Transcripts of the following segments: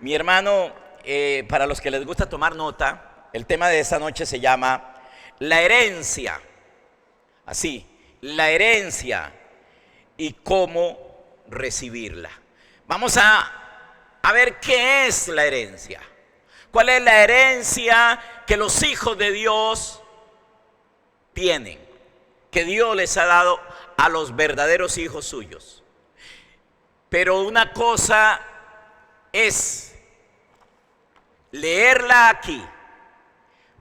Mi hermano, para los que les gusta tomar nota, el tema de esta noche se llama la herencia. Así, la herencia y cómo recibirla. Vamos a ver qué es la herencia. ¿Cuál es la herencia que los hijos de Dios tienen? Que Dios les ha dado a los verdaderos hijos suyos. Pero una cosa es leerla aquí.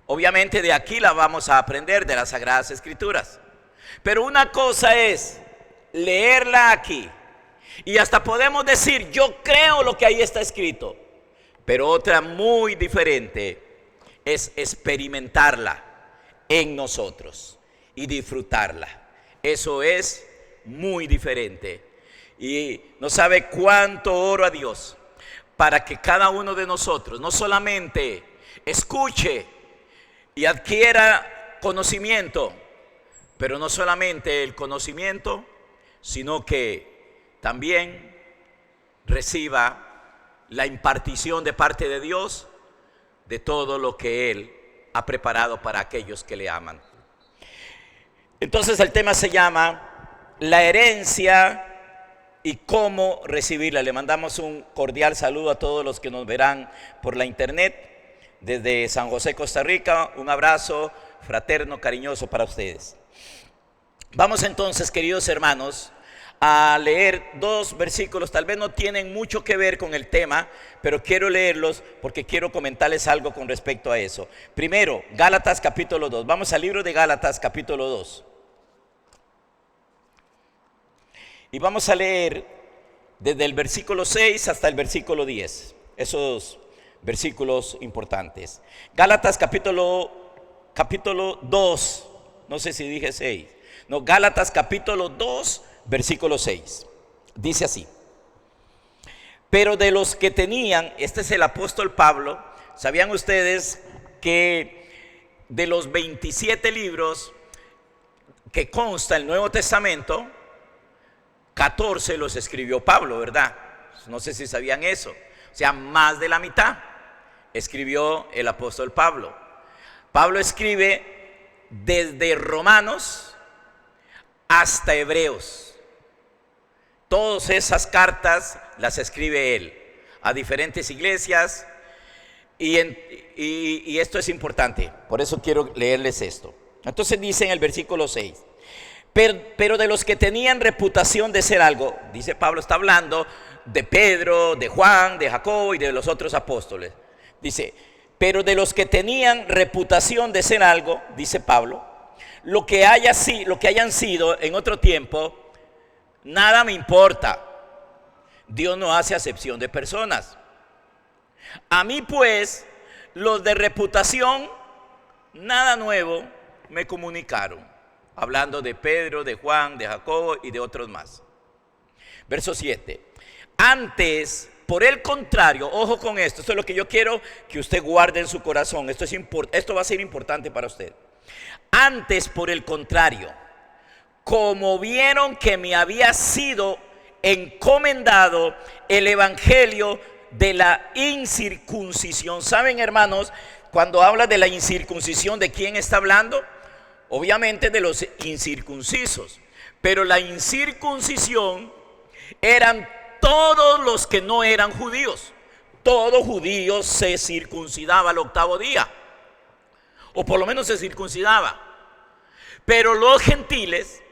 Obviamente de aquí la vamos a aprender de las Sagradas Escrituras. Pero una cosa es leerla aquí. Y hasta podemos decir, yo creo lo que ahí está escrito. Pero otra muy diferente es experimentarla en nosotros y disfrutarla. Eso es muy diferente. Y no sabe cuánto oro a Dios para que cada uno de nosotros no solamente escuche y adquiera conocimiento, pero no solamente el conocimiento, sino que también reciba la impartición de parte de Dios de todo lo que Él ha preparado para aquellos que le aman. Entonces el tema se llama la herencia y cómo recibirla. Le mandamos un cordial saludo a todos los que nos verán por la internet desde San José, Costa Rica. Un abrazo fraterno, cariñoso para ustedes. Vamos entonces, queridos hermanos, a leer dos versículos. Tal vez no tienen mucho que ver con el tema, pero quiero leerlos porque quiero comentarles algo con respecto a eso. Primero, Gálatas capítulo 2. Vamos al libro de Gálatas capítulo 2. Y vamos a leer desde el versículo 6 hasta el versículo 10. Esos versículos importantes. Gálatas capítulo 2. No sé si dije 6. No, Gálatas capítulo 2, versículo 6. Dice así: pero de los que tenían, este es el apóstol Pablo. ¿Sabían ustedes que de los 27 libros que consta el Nuevo Testamento, 14 los escribió Pablo, ¿verdad? No sé si sabían eso. O sea, más de la mitad escribió el apóstol Pablo. Pablo escribe desde Romanos hasta Hebreos. Todas esas cartas las escribe él a diferentes iglesias. Y esto es importante, por eso quiero leerles esto. Entonces dice en el versículo 6: pero de los que tenían reputación de ser algo, dice Pablo, está hablando de Pedro, de Juan, de Jacobo y de los otros apóstoles. Dice, pero de los que tenían reputación de ser algo, dice Pablo, lo que hayan sido en otro tiempo, nada me importa. Dios no hace acepción de personas. A mí pues, los de reputación, nada nuevo me comunicaron. Hablando de Pedro, de Juan, de Jacobo y de otros más. Verso 7. Antes, por el contrario, ojo con esto. Esto es lo que yo quiero que usted guarde en su corazón. Esto va a ser importante para usted. Antes, por el contrario, como vieron que me había sido encomendado el evangelio de la incircuncisión. ¿Saben, hermanos? Cuando habla de la incircuncisión, ¿de quién está hablando? Obviamente de los incircuncisos. Pero la incircuncisión eran todos los que no eran judíos. Todo judío se circuncidaba al 8º día, o por lo menos se circuncidaba. Pero los gentiles,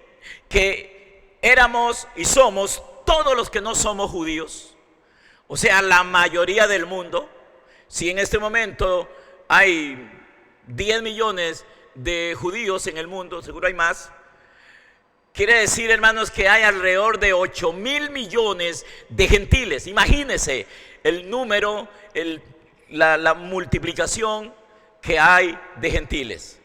que éramos y somos todos los que no somos judíos, o sea, la mayoría del mundo. Si en este momento hay 10 millones de judíos en el mundo, seguro hay más. Quiere decir, hermanos, que hay alrededor de 8,000 millones de gentiles. Imagínense el número, la multiplicación que hay de gentiles.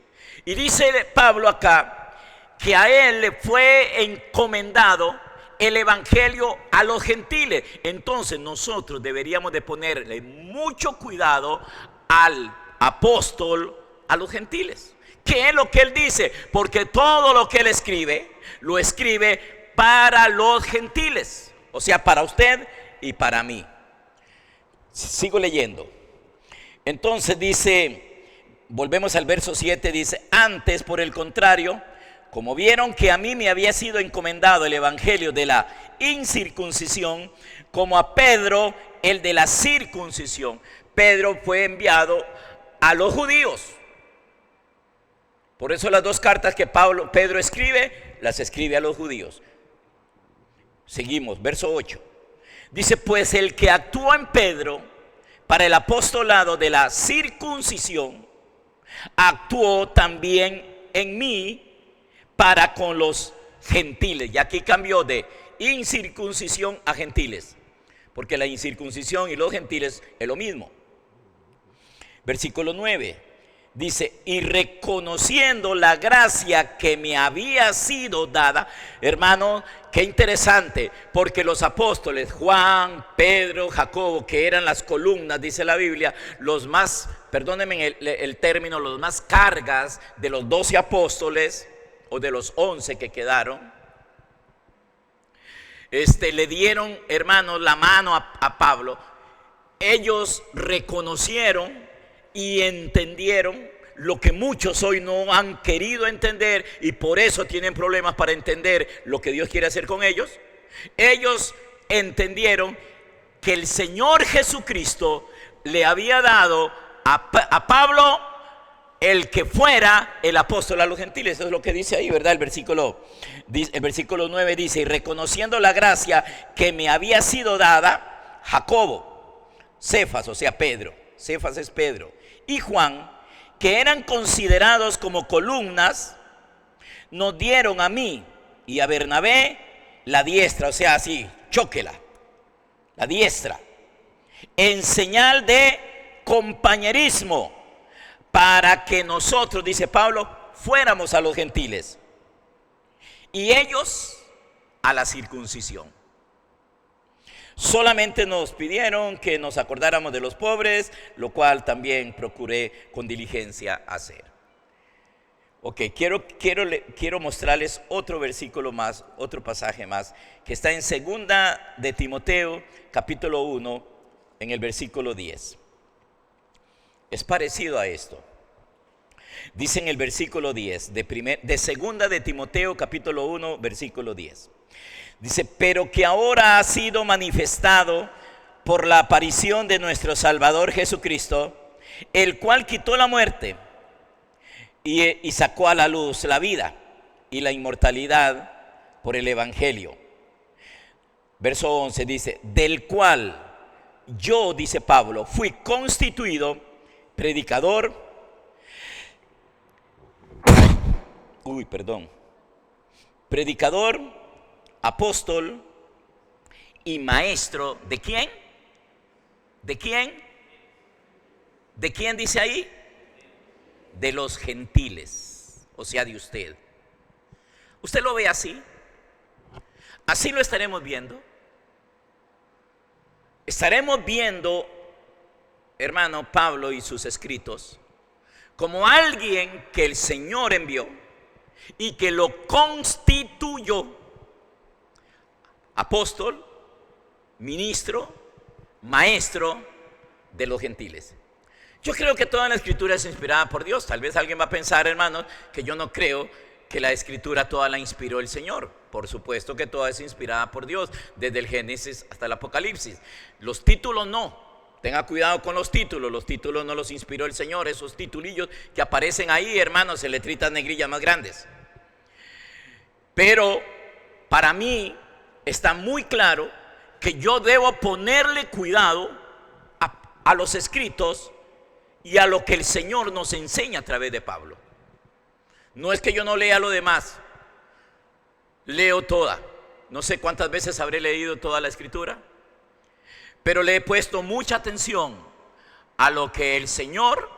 Y dice Pablo acá que a él le fue encomendado el evangelio a los gentiles. Entonces nosotros deberíamos de ponerle mucho cuidado al apóstol a los gentiles. ¿Qué es lo que él dice? Porque todo lo que él escribe, lo escribe para los gentiles. O sea, para usted y para mí. Sigo leyendo. Entonces dice, volvemos al verso 7, dice: antes, por el contrario, como vieron que a mí me había sido encomendado el evangelio de la incircuncisión, como a Pedro el de la circuncisión. Pedro fue enviado a los judíos. Por eso las dos cartas que Pedro escribe, las escribe a los judíos. Seguimos, verso 8. Dice: pues el que actuó en Pedro para el apostolado de la circuncisión, actuó también en mí para con los gentiles. Y aquí cambió de incircuncisión a gentiles, porque la incircuncisión y los gentiles es lo mismo. Versículo 9 dice: y reconociendo la gracia que me había sido dada. Hermano, qué interesante, porque los apóstoles Juan, Pedro, Jacobo, que eran las columnas, dice la Biblia, los más, perdónenme el término, los más cargas de los 12 apóstoles, o de los 11 que quedaron, le dieron, hermanos, la mano a Pablo. Ellos reconocieron y entendieron lo que muchos hoy no han querido entender, y por eso tienen problemas para entender lo que Dios quiere hacer con ellos. Ellos entendieron que el Señor Jesucristo le había dado a Pablo el que fuera el apóstol a los gentiles. Eso es lo que dice ahí, ¿verdad? El versículo 9 dice: y reconociendo la gracia que me había sido dada, Jacobo, Cefas, o sea Pedro, Cefas es Pedro, y Juan, que eran considerados como columnas, nos dieron a mí y a Bernabé la diestra, o sea, así, chóquela, la diestra, en señal de compañerismo, para que nosotros, dice Pablo, fuéramos a los gentiles y ellos a la circuncisión. Solamente nos pidieron que nos acordáramos de los pobres, lo cual también procuré con diligencia hacer. Ok, quiero mostrarles otro versículo más, otro pasaje más, que está en 2 de Timoteo, capítulo 1, en el versículo 10. Es parecido a esto. Dice en el versículo 10 de 2 de Timoteo capítulo 1 versículo 10. Dice: pero que ahora ha sido manifestado por la aparición de nuestro Salvador Jesucristo, el cual quitó la muerte y sacó a la luz la vida y la inmortalidad por el evangelio. Verso 11 dice: del cual yo, dice Pablo, fui constituido predicador, predicador, apóstol y maestro. ¿De quién? ¿De quién? ¿De quién dice ahí? De los gentiles, o sea, de usted. ¿Usted lo ve así? Así lo estaremos viendo. Estaremos viendo, hermano, Pablo y sus escritos como alguien que el Señor envió y que lo constituyó apóstol, ministro, maestro de los gentiles. Yo creo que toda la escritura es inspirada por Dios. Tal vez alguien va a pensar, hermanos, que yo no creo que la escritura toda la inspiró el Señor. Por supuesto que toda es inspirada por Dios, desde el Génesis hasta el Apocalipsis. Los títulos no. Tenga cuidado con los títulos no los inspiró el Señor. Esos titulillos que aparecen ahí, hermanos, en letritas negrillas más grandes. Pero para mí está muy claro que yo debo ponerle cuidado a los escritos y a lo que el Señor nos enseña a través de Pablo. No es que yo no lea lo demás, leo toda. No sé cuántas veces habré leído toda la escritura, pero le he puesto mucha atención a lo que el Señor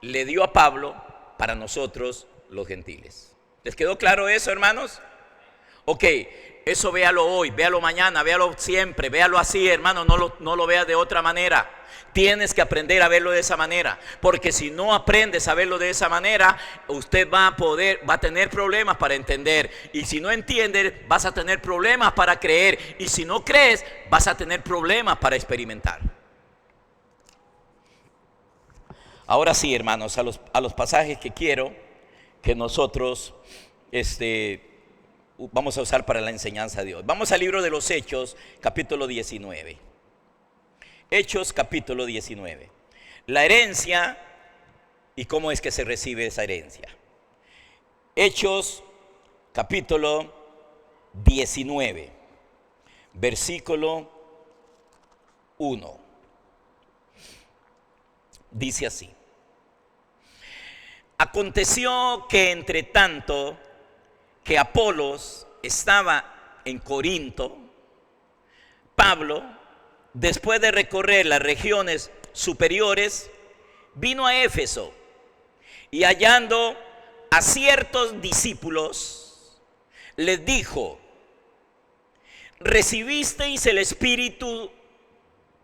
le dio a Pablo para nosotros los gentiles. ¿Les quedó claro eso, hermanos? Ok, eso véalo hoy, véalo mañana, véalo siempre, véalo así, hermano, no lo veas de otra manera. Tienes que aprender a verlo de esa manera, porque si no aprendes a verlo de esa manera, usted va a tener problemas para entender, y si no entiendes, vas a tener problemas para creer, y si no crees, vas a tener problemas para experimentar. Ahora sí, hermanos, a los pasajes que quiero que nosotros vamos a usar para la enseñanza de hoy. Vamos al libro de los Hechos, capítulo 19. Hechos, capítulo 19. La herencia y cómo es que se recibe esa herencia. Hechos, capítulo 19, versículo 1. Dice así: aconteció que entre tanto que Apolos estaba en Corinto, Pablo, después de recorrer las regiones superiores, vino a Éfeso y hallando a ciertos discípulos, les dijo: ¿recibisteis el Espíritu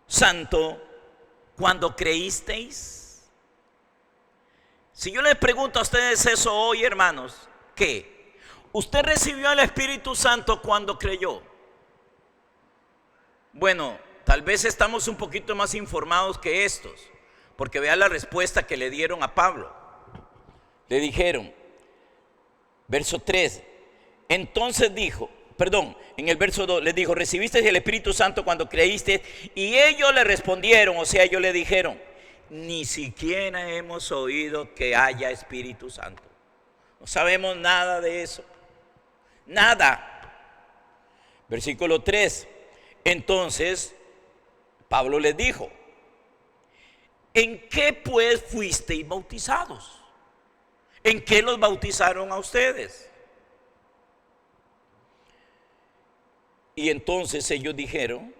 Santo cuando creísteis? Si yo les pregunto a ustedes eso hoy, hermanos, ¿qué? ¿Usted recibió el Espíritu Santo cuando creyó? Bueno, tal vez estamos un poquito más informados que estos, porque vea la respuesta que le dieron a Pablo. Le dijeron, verso 3, entonces dijo, en el verso 2 les dijo: ¿recibiste el Espíritu Santo cuando creíste? Y ellos le respondieron, o sea, ellos le dijeron: ni siquiera hemos oído que haya Espíritu Santo. No sabemos nada de eso. Nada. Versículo 3. Entonces Pablo les dijo: ¿en qué pues fuisteis bautizados? ¿En qué los bautizaron a ustedes? Y entonces ellos dijeron: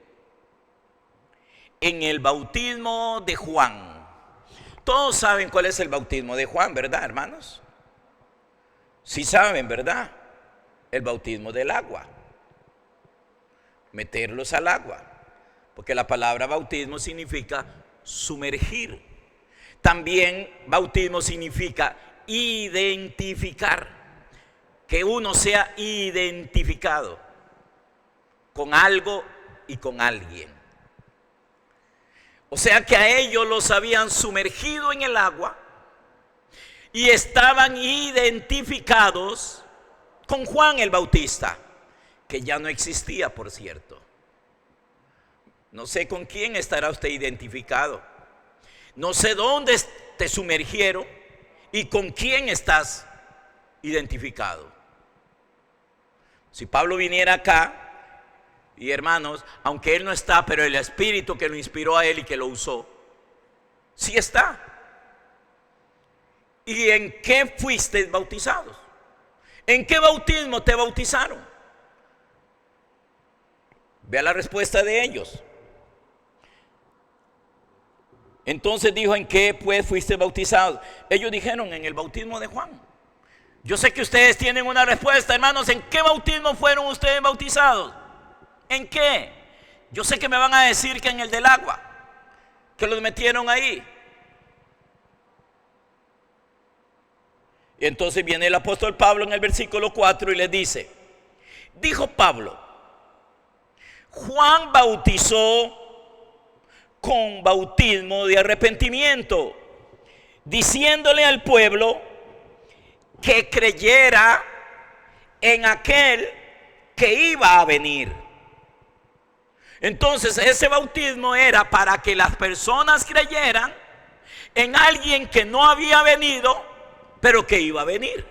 en el bautismo de Juan. Todos saben cuál es el bautismo de Juan, ¿verdad, hermanos? Sí saben, ¿verdad? El bautismo del agua. Meterlos al agua. Porque la palabra bautismo significa sumergir. También bautismo significa identificar. Que uno sea identificado con algo y con alguien. O sea que a ellos los habían sumergido en el agua y estaban identificados con Juan el Bautista, que ya no existía, por cierto. No sé con quién estará usted identificado. No sé dónde te sumergieron y con quién estás identificado. Si Pablo viniera acá, y hermanos, aunque él no está, pero el Espíritu que lo inspiró a él y que lo usó, sí está. ¿Y en qué fuisteis bautizados? ¿En qué bautismo te bautizaron? Vea la respuesta de ellos. Entonces dijo: ¿en qué pues fuiste bautizados? Ellos dijeron: en el bautismo de Juan. Yo sé que ustedes tienen una respuesta, hermanos. ¿En qué bautismo fueron ustedes bautizados? ¿En qué? Yo sé que me van a decir que en el del agua, que los metieron ahí. Y entonces viene el apóstol Pablo en el versículo 4 y les dice: dijo Pablo, Juan bautizó con bautismo de arrepentimiento, diciéndole al pueblo que creyera en aquel que iba a venir. Entonces ese bautismo era para que las personas creyeran en alguien que no había venido, pero que iba a venir.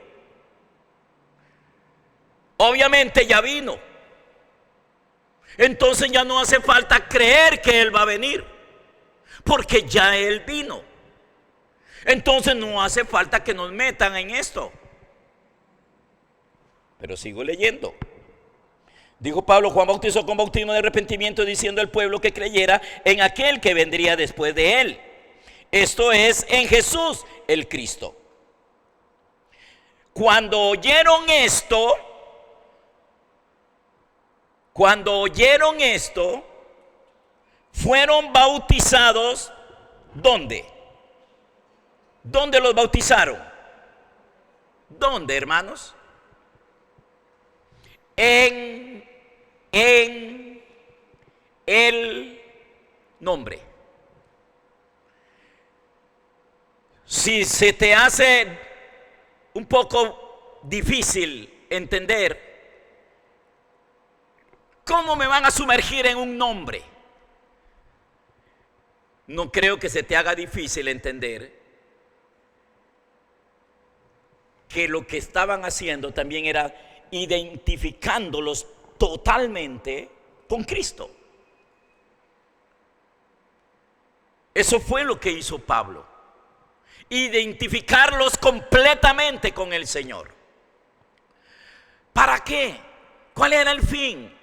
Obviamente ya vino. Entonces ya no hace falta creer que Él va a venir, porque ya Él vino. Entonces no hace falta que nos metan en esto. Pero sigo leyendo. Dijo Pablo: Juan bautizó con bautismo de arrepentimiento, diciendo al pueblo que creyera en aquel que vendría después de él, esto es, en Jesús el Cristo. Cuando oyeron esto, fueron bautizados. ¿Dónde? ¿Dónde los bautizaron? ¿Dónde, hermanos? En el nombre. Si se te hace un poco difícil entender cómo me van a sumergir en un nombre, no creo que se te haga difícil entender que lo que estaban haciendo también era identificándolos totalmente con Cristo. Eso fue lo que hizo Pablo, identificarlos completamente con el Señor. ¿Para qué? ¿Cuál era el fin?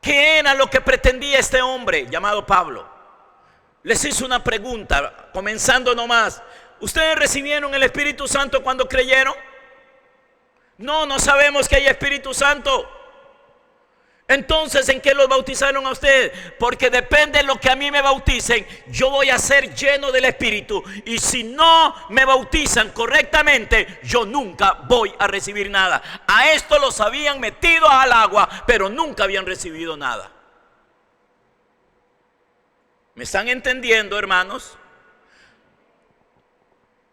¿Qué era lo que pretendía este hombre llamado Pablo? Les hizo una pregunta, comenzando nomás. ¿Ustedes recibieron el Espíritu Santo cuando creyeron? No sabemos que hay Espíritu Santo. Entonces, ¿en qué los bautizaron a ustedes? Porque depende de lo que a mí me bauticen, yo voy a ser lleno del Espíritu. Y si no me bautizan correctamente, yo nunca voy a recibir nada. A esto los habían metido al agua, pero nunca habían recibido nada. ¿Me están entendiendo, hermanos?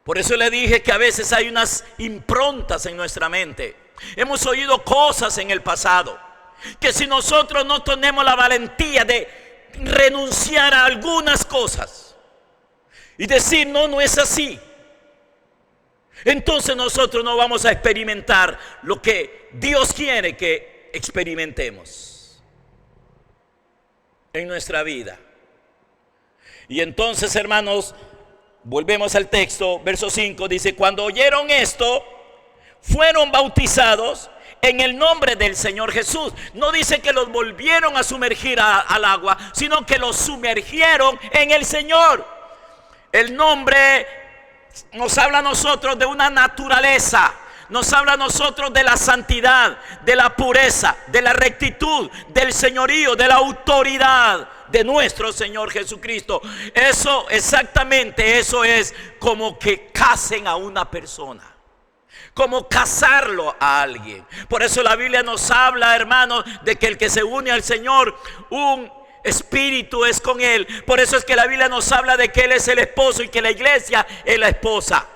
Por eso le dije que a veces hay unas improntas en nuestra mente. Hemos oído cosas en el pasado que si nosotros no tenemos la valentía de renunciar a algunas cosas y decir no es así, entonces nosotros no vamos a experimentar lo que Dios quiere que experimentemos en nuestra vida. Y entonces, hermanos, volvemos al texto, verso 5, dice: cuando oyeron esto, fueron bautizados en el nombre del Señor Jesús. No dice que los volvieron a sumergir al agua, sino que los sumergieron en el Señor. El nombre nos habla a nosotros de una naturaleza, nos habla a nosotros de la santidad, de la pureza, de la rectitud, del señorío, de la autoridad de nuestro Señor Jesucristo. Eso, exactamente, eso es como que casen a una persona, como casarlo a alguien. Por eso la Biblia nos habla, hermanos, de que el que se une al Señor, un espíritu es con Él. Por eso es que la Biblia nos habla de que Él es el esposo y que la iglesia es la esposa.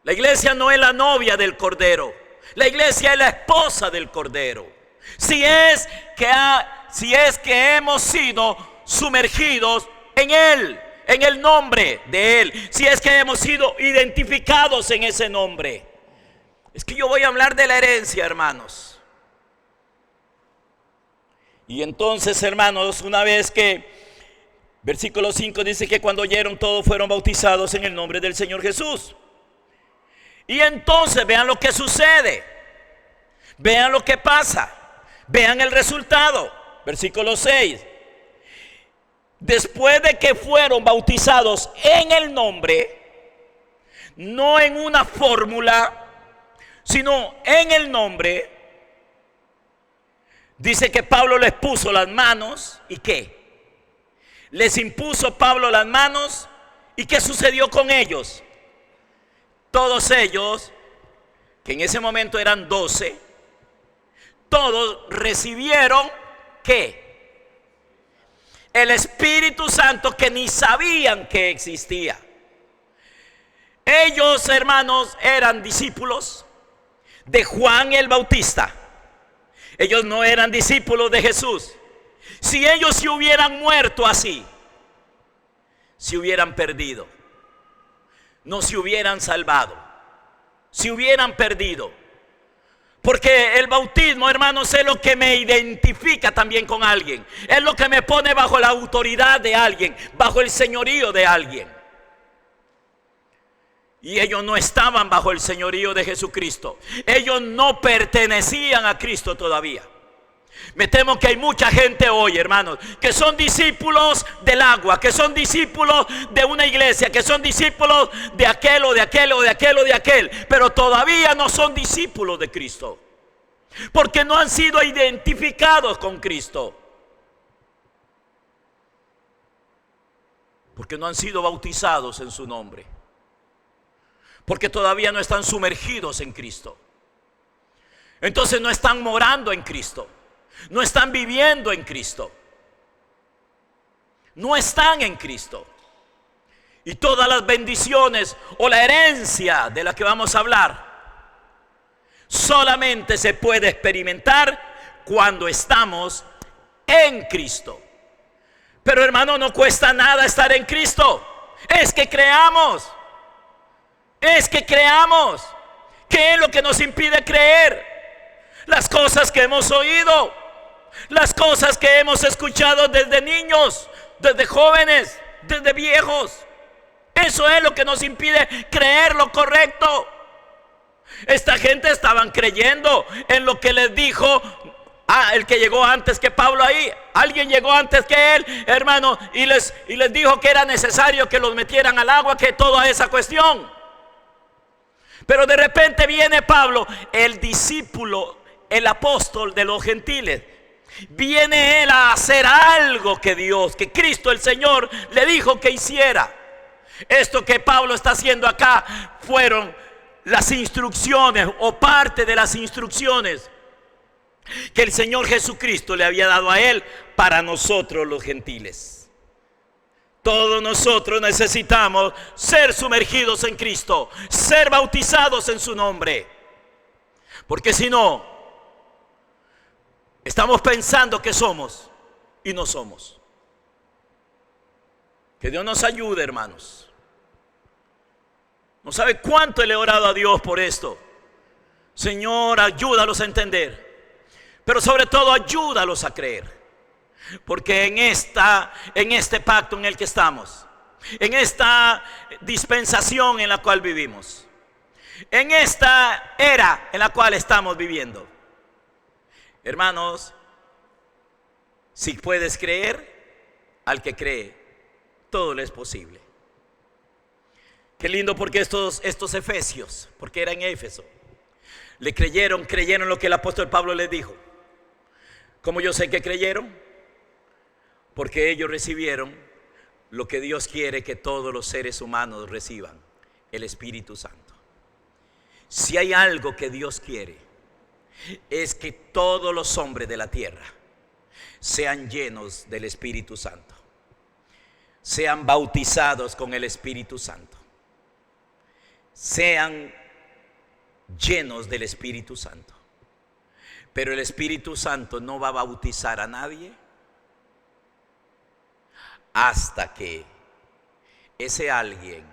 La iglesia no es la novia del Cordero, la iglesia es la esposa del Cordero. Si es que hemos sido sumergidos en Él, en el nombre de Él, si es que hemos sido identificados en ese nombre. Es que yo voy a hablar de la herencia, hermanos. Y entonces, hermanos, una vez que versículo 5 dice que cuando oyeron todos fueron bautizados en el nombre del Señor Jesús. Y entonces vean lo que sucede, vean lo que pasa, vean el resultado. Versículo 6. Después de que fueron bautizados en el nombre, no en una fórmula, sino en el nombre, dice que Pablo les puso las manos. ¿Y qué? Les impuso Pablo las manos. ¿Y qué sucedió con ellos? Todos ellos, que en ese momento eran 12, todos recibieron ¿qué? El Espíritu Santo, que ni sabían que existía. Ellos, hermanos, eran discípulos de Juan el Bautista. Ellos no eran discípulos de Jesús. Si ellos se hubieran muerto así, se hubieran perdido, no se hubieran salvado, se hubieran perdido. Porque el bautismo, hermanos, es lo que me identifica también con alguien. Es lo que me pone bajo la autoridad de alguien, bajo el señorío de alguien. Y ellos no estaban bajo el señorío de Jesucristo. Ellos no pertenecían a Cristo todavía. Me temo que hay mucha gente hoy, hermanos, que son discípulos del agua, que son discípulos de una iglesia, que son discípulos de aquel o de aquel o de aquel o de aquel, pero todavía no son discípulos de Cristo, porque no han sido identificados con Cristo, porque no han sido bautizados en su nombre, porque todavía no están sumergidos en Cristo. Entonces no están morando en Cristo, no están viviendo en Cristo, no están en Cristo. y todas las bendiciones o la herencia de la que vamos a hablar solamente se puede experimentar cuando estamos en Cristo. Pero hermano, no cuesta nada estar en Cristo. Es que creamos. ¿Qué es lo que nos impide creer? Las cosas que hemos oído, las cosas que hemos escuchado desde niños, desde jóvenes, desde viejos. Eso es lo que nos impide creer lo correcto. Esta gente estaban creyendo en lo que les dijo el que llegó antes que Pablo ahí. Alguien llegó antes que él, hermano, y les dijo que era necesario que los metieran al agua, que toda esa cuestión. Pero de repente viene Pablo, el discípulo, el apóstol de los gentiles. Viene él a hacer algo que Dios, que Cristo el Señor le dijo que hiciera. Esto que Pablo está haciendo acá fueron las instrucciones o parte de las instrucciones que el Señor Jesucristo le había dado a él para nosotros los gentiles. Todos nosotros necesitamos ser sumergidos en Cristo, ser bautizados en su nombre, porque si no, estamos pensando que somos y no somos. Que Dios nos ayude, hermanos. No sabe cuánto le he orado a Dios por esto. Señor, ayúdalos a entender, pero sobre todo ayúdalos a creer. Porque en este pacto en el que estamos, en esta dispensación en la cual vivimos, en esta era en la cual estamos viviendo, hermanos, si puedes creer, al que cree, todo le es posible. Qué lindo, porque estos efesios, porque era en Éfeso, le creyeron lo que el apóstol Pablo les dijo. ¿Cómo yo sé que creyeron? Porque ellos recibieron lo que Dios quiere que todos los seres humanos reciban, el Espíritu Santo. Si hay algo que Dios quiere, es que todos los hombres de la tierra sean llenos del Espíritu Santo, sean bautizados con el Espíritu Santo, sean llenos del Espíritu Santo. Pero el Espíritu Santo no va a bautizar a nadie hasta que ese alguien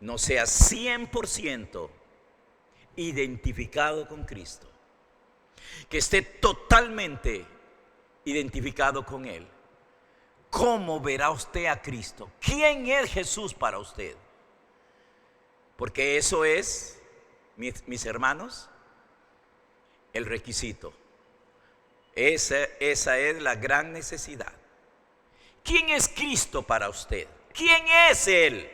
no sea 100% identificado con Cristo, que esté totalmente identificado con Él. ¿Cómo verá usted a Cristo? ¿Quién es Jesús para usted? Porque eso es, mis hermanos, el requisito. Esa es la gran necesidad. ¿Quién es Cristo para usted? ¿Quién es Él?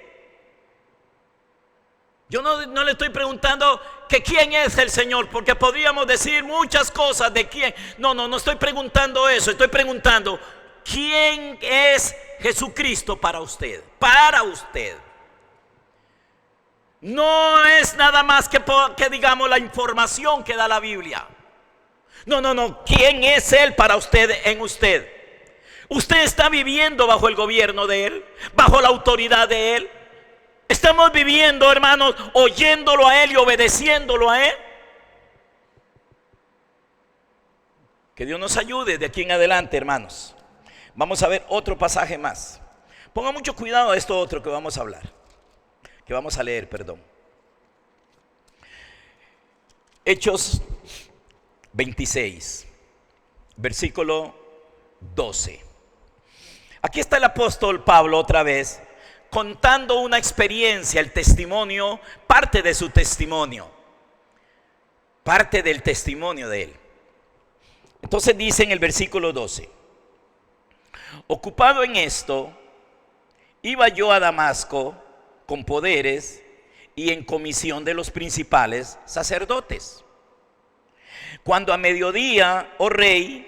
Yo no le estoy preguntando que quién es el Señor, porque podríamos decir muchas cosas de quién. No estoy preguntando eso. Estoy preguntando quién es Jesucristo para usted. Para usted. No es nada más que digamos la información que da la Biblia. No. ¿Quién es Él para usted en usted? ¿Usted está viviendo bajo el gobierno de Él? ¿Bajo la autoridad de Él? ¿Estamos viviendo, hermanos, oyéndolo a Él y obedeciéndolo a Él? Que Dios nos ayude de aquí en adelante, hermanos. Vamos a ver otro pasaje más. Ponga mucho cuidado a esto otro que vamos a hablar, que vamos a leer, perdón. Hechos 26, versículo 12. Aquí está el apóstol Pablo otra vez contando una experiencia, el testimonio, parte de su testimonio, parte del testimonio de él. Entonces dice en el versículo 12: ocupado en esto, iba yo a Damasco con poderes y en comisión de los principales sacerdotes. Cuando a mediodía, oh rey,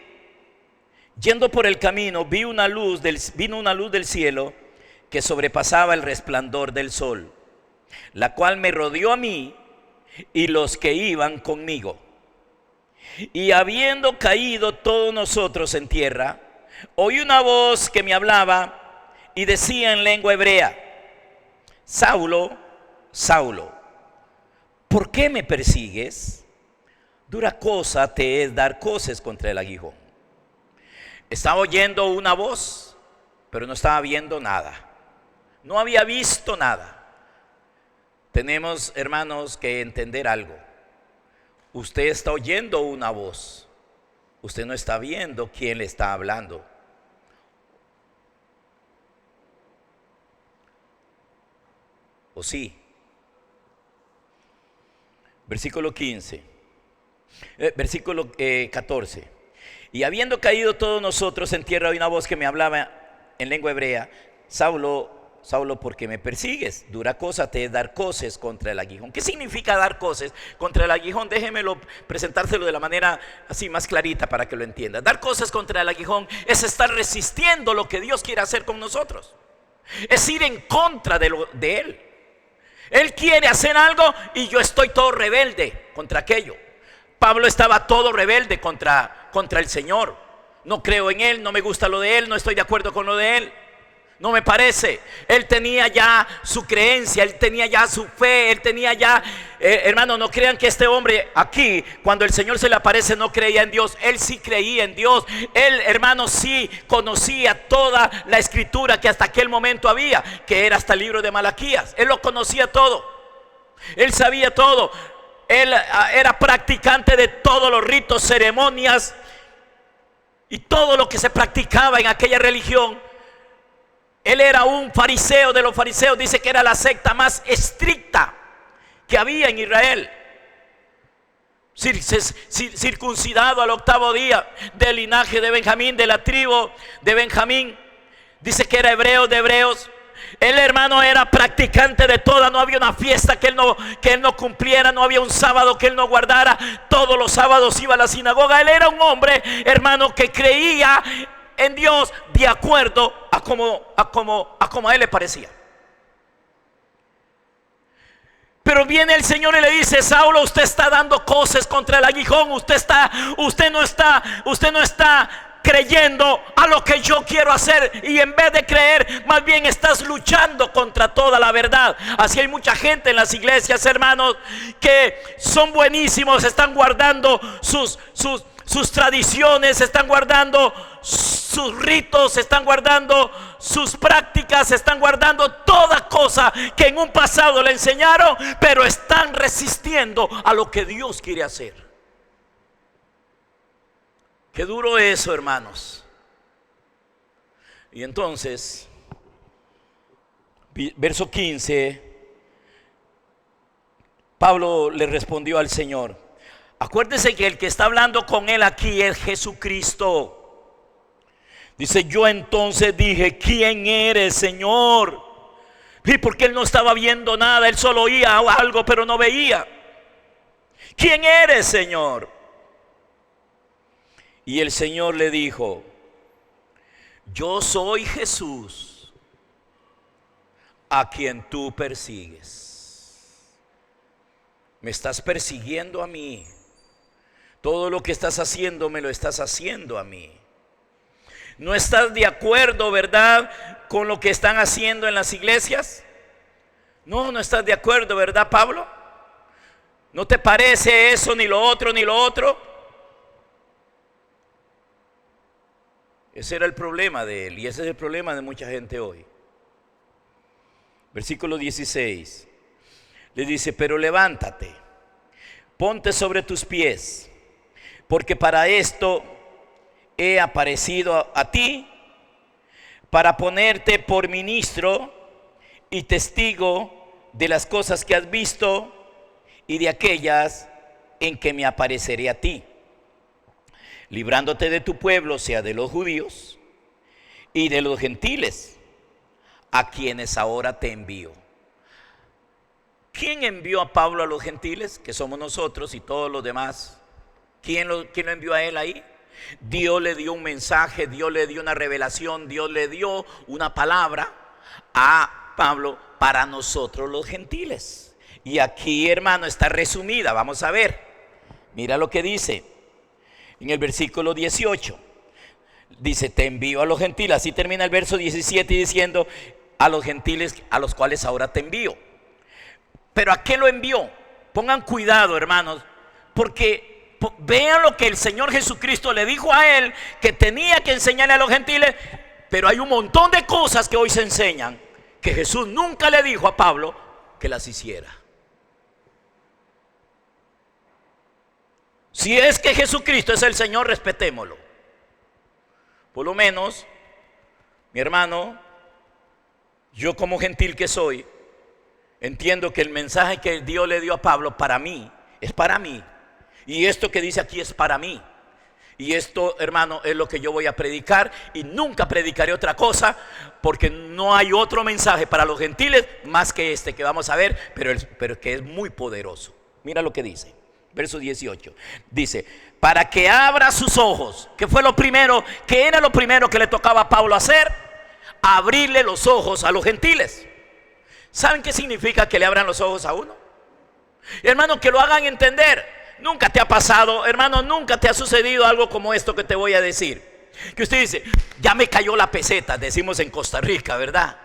yendo por el camino, vino una luz del cielo que sobrepasaba el resplandor del sol, la cual me rodeó a mí y los que iban conmigo. Y habiendo caído todos nosotros en tierra, oí una voz que me hablaba y decía en lengua hebrea: Saulo, Saulo, ¿por qué me persigues? Dura cosa te es dar coces contra el aguijón. Estaba oyendo una voz, pero no estaba viendo nada. No había visto nada. Tenemos, hermanos, que entender algo. Usted está oyendo una voz. Usted no está viendo quién le está hablando. ¿O sí? Versículo 15. Versículo 14. Y habiendo caído todos nosotros en tierra, oí una voz que me hablaba en lengua hebrea: Saulo, Saulo, ¿por qué me persigues? Dura cosa te es dar coces contra el aguijón. ¿Qué significa dar coces contra el aguijón? Déjemelo presentárselo de la manera así más clarita para que lo entienda. Dar coces contra el aguijón es estar resistiendo lo que Dios quiere hacer con nosotros. Es ir en contra de Él. Él quiere hacer algo y yo estoy todo rebelde contra aquello. Pablo estaba todo rebelde contra el Señor. No creo en Él, no me gusta lo de Él, no estoy de acuerdo con lo de Él. No me parece. Él tenía ya su creencia, él tenía ya su fe, él tenía ya, hermano, no crean que este hombre aquí, cuando el Señor se le aparece, no creía en Dios. Él sí creía en Dios. Él, hermano, sí conocía toda la escritura que hasta aquel momento había, que era hasta el libro de Malaquías. Él lo conocía todo. Él sabía todo. Él era practicante de todos los ritos, ceremonias y todo lo que se practicaba en aquella religión. Él era un fariseo de los fariseos. Dice que era la secta más estricta que había en Israel. Circuncidado al 8º día, del linaje de Benjamín, de la tribu de Benjamín. Dice que era hebreo de hebreos. El hermano era practicante de toda. No había una fiesta que él no cumpliera. No había un sábado que él no guardara. Todos los sábados iba a la sinagoga. Él era un hombre, hermano, que creía en Dios de acuerdo a como a él le parecía. Pero viene el Señor y le dice: Saulo, usted está dando coces contra el aguijón. Usted no está creyendo a lo que yo quiero hacer, y en vez de creer, más bien estás luchando contra toda la verdad. Así hay mucha gente en las iglesias, hermanos, que son buenísimos, están guardando sus tradiciones, están guardando sus ritos, están guardando sus prácticas, están guardando toda cosa que en un pasado le enseñaron, pero están resistiendo a lo que Dios quiere hacer. Qué duro eso, hermanos. Y entonces, verso 15, Pablo le respondió al Señor. Acuérdese que el que está hablando con él aquí es Jesucristo. Dice: yo entonces dije: ¿quién eres, Señor? Y porque él no estaba viendo nada, él solo oía algo pero no veía. ¿Quién eres, Señor? Y el Señor le dijo: yo soy Jesús, a quien tú persigues. Me estás persiguiendo a mí. Todo lo que estás haciendo me lo estás haciendo a mí. ¿No estás de acuerdo, verdad, con lo que están haciendo en las iglesias? No estás de acuerdo, ¿verdad, Pablo? ¿No te parece eso, ni lo otro, ni lo otro? Ese era el problema de él, y ese es el problema de mucha gente hoy. Versículo 16. Le dice: pero levántate, ponte sobre tus pies, porque para esto he aparecido a ti, para ponerte por ministro y testigo de las cosas que has visto y de aquellas en que me apareceré a ti, librándote de tu pueblo, sea de los judíos y de los gentiles, a quienes ahora te envío. ¿Quién envió a Pablo a los gentiles? Que somos nosotros y todos los demás. ¿Quién lo envió a él ahí? Dios le dio un mensaje, Dios le dio una revelación, Dios le dio una palabra a Pablo para nosotros los gentiles. Y aquí, hermano, está resumida. Vamos a ver. Mira lo que dice en el versículo 18. Dice: te envío a los gentiles. Así termina el verso 17 diciendo: a los gentiles a los cuales ahora te envío. ¿Pero a qué lo envió? Pongan cuidado, hermanos, porque vean lo que el Señor Jesucristo le dijo a él, que tenía que enseñarle a los gentiles, pero hay un montón de cosas que hoy se enseñan que Jesús nunca le dijo a Pablo que las hiciera. Si es que Jesucristo es el Señor, respetémoslo. Por lo menos, mi hermano, yo como gentil que soy, entiendo que el mensaje que Dios le dio a Pablo para mí, es para mí. Y esto que dice aquí es para mí. Y esto, hermano, es lo que yo voy a predicar, y nunca predicaré otra cosa, porque no hay otro mensaje para los gentiles más que este que vamos a ver, pero que es muy poderoso. Mira lo que dice, verso 18. Dice, para que abra sus ojos. ¿Qué fue lo primero? ¿Qué era lo primero que le tocaba a Pablo hacer? Abrirle los ojos a los gentiles. ¿Saben qué significa que le abran los ojos a uno? Hermano, que lo hagan entender. Nunca te ha pasado, hermano, nunca te ha sucedido algo como esto que te voy a decir. Que usted dice, ya me cayó la peseta, decimos en Costa Rica, ¿verdad?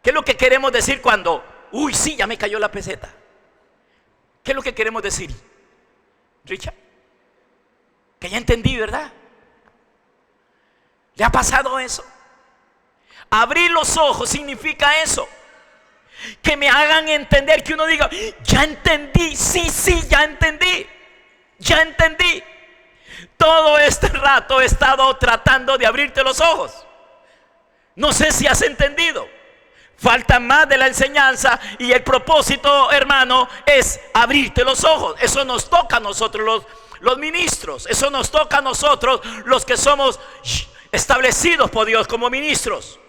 ¿Qué es lo que queremos decir cuando, uy, sí, ya me cayó la peseta? ¿Qué es lo que queremos decir, Richard? Que ya entendí, ¿verdad? ¿Le ha pasado eso? Abrir los ojos significa eso. Que me hagan entender, que uno diga, ya entendí, sí, ya entendí. Todo este rato he estado tratando de abrirte los ojos. No sé si has entendido. Falta más de la enseñanza, y el propósito, hermano, es abrirte los ojos. Eso nos toca a nosotros los ministros. Eso nos toca a nosotros los que somos establecidos por Dios como ministros.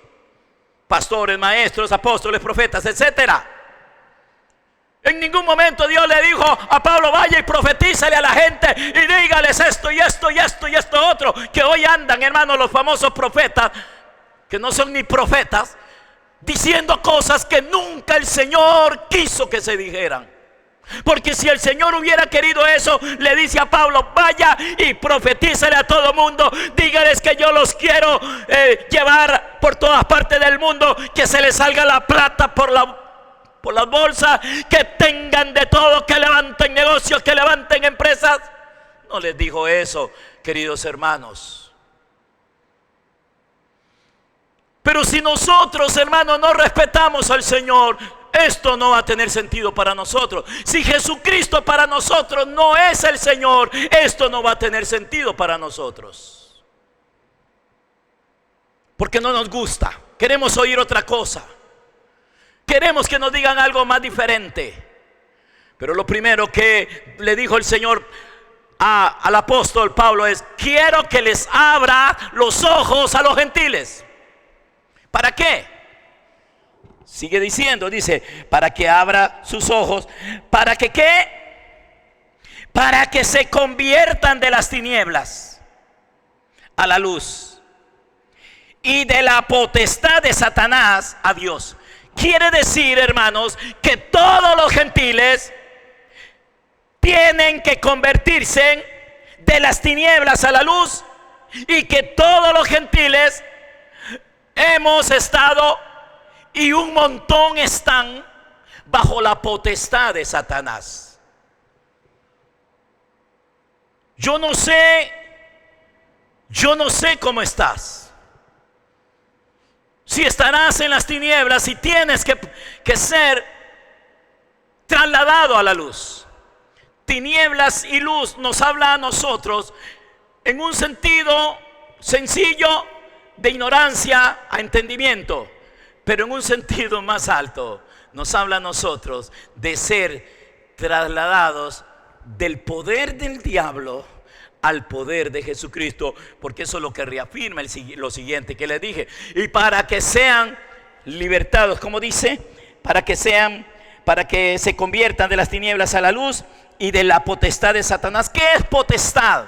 Pastores, maestros, apóstoles, profetas, etcétera. En ningún momento Dios le dijo a Pablo, vaya y profetízale a la gente y dígales esto y esto y esto y esto otro. Que hoy andan, hermanos, los famosos profetas, que no son ni profetas, diciendo cosas que nunca el Señor quiso que se dijeran. Porque si el Señor hubiera querido eso, le dice a Pablo, vaya y profetízale a todo mundo, dígales que yo los quiero llevar por todas partes del mundo, que se les salga la plata por las bolsas, que tengan de todo, que levanten negocios, que levanten empresas. No les dijo eso, queridos hermanos. Pero si nosotros, hermanos, no respetamos al Señor, esto no va a tener sentido para nosotros. Si Jesucristo para nosotros no es el Señor, esto no va a tener sentido para nosotros. Porque no nos gusta. Queremos oír otra cosa. Queremos que nos digan algo más diferente. Pero lo primero que le dijo el Señor al apóstol Pablo es, quiero que les abra los ojos a los gentiles. ¿Para qué? Sigue diciendo, dice, para que abra sus ojos, para que ¿qué? Para que se conviertan de las tinieblas a la luz, y de la potestad de Satanás a Dios. Quiere decir, hermanos, que todos los gentiles tienen que convertirse de las tinieblas a la luz, y que todos los gentiles hemos estado, y un montón están, bajo la potestad de Satanás. Yo no sé cómo estás. Si estarás en las tinieblas y tienes que ser trasladado a la luz. Tinieblas y luz nos habla a nosotros en un sentido sencillo, de ignorancia a entendimiento, pero en un sentido más alto nos habla a nosotros de ser trasladados del poder del diablo al poder de Jesucristo, porque eso es lo que reafirma lo siguiente que les dije. Y para que sean libertados, como dice, para que se conviertan de las tinieblas a la luz y de la potestad de Satanás. ¿Qué es potestad?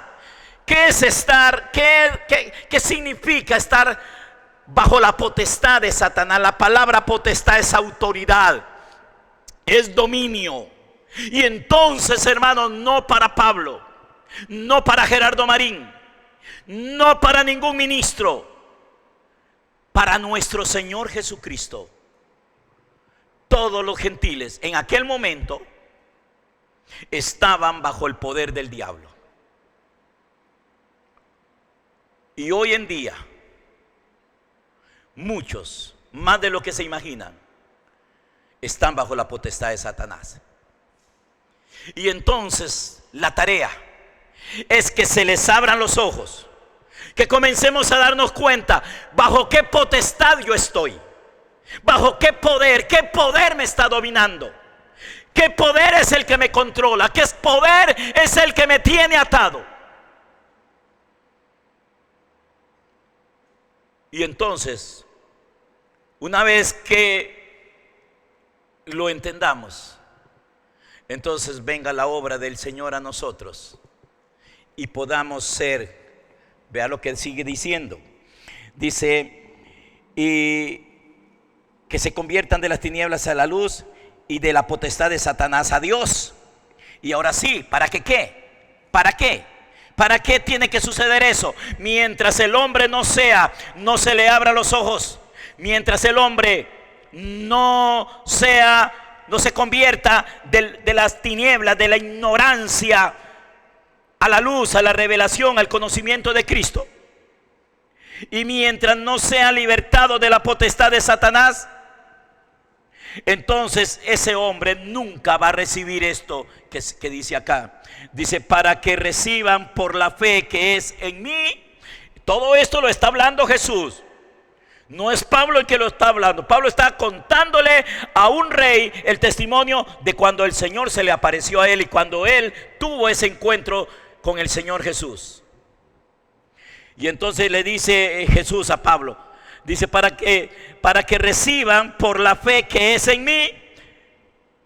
¿Qué es estar? ¿Qué significa estar bajo la potestad de Satanás? La palabra potestad es autoridad, es dominio. Y entonces, hermanos, no para Pablo, no para Gerardo Marín, no para ningún ministro, para nuestro Señor Jesucristo, todos los gentiles en aquel momento estaban bajo el poder del diablo. Y hoy en día, muchos, más de lo que se imaginan, están bajo la potestad de Satanás. Y entonces la tarea es que se les abran los ojos, que comencemos a darnos cuenta bajo qué potestad yo estoy, bajo qué poder me está dominando, qué poder es el que me controla, qué poder es el que me tiene atado. Y entonces, una vez que lo entendamos, entonces venga la obra del Señor a nosotros y podamos ser, vea lo que sigue diciendo, dice, y que se conviertan de las tinieblas a la luz y de la potestad de Satanás a Dios. Y ahora sí, ¿para qué? ¿Para qué? ¿Para qué tiene que suceder eso? Mientras el hombre no se le abra los ojos, mientras el hombre no se convierta de las tinieblas, de la ignorancia a la luz, a la revelación, al conocimiento de Cristo, y mientras no sea libertado de la potestad de Satanás, entonces ese hombre nunca va a recibir esto que dice acá. Dice, para que reciban por la fe que es en mí. Todo esto lo está hablando Jesús. No es Pablo el que lo está hablando. Pablo está contándole a un rey el testimonio de cuando el Señor se le apareció a él y cuando él tuvo ese encuentro con el Señor Jesús. Y entonces le dice Jesús a Pablo, dice, para que reciban por la fe que es en mí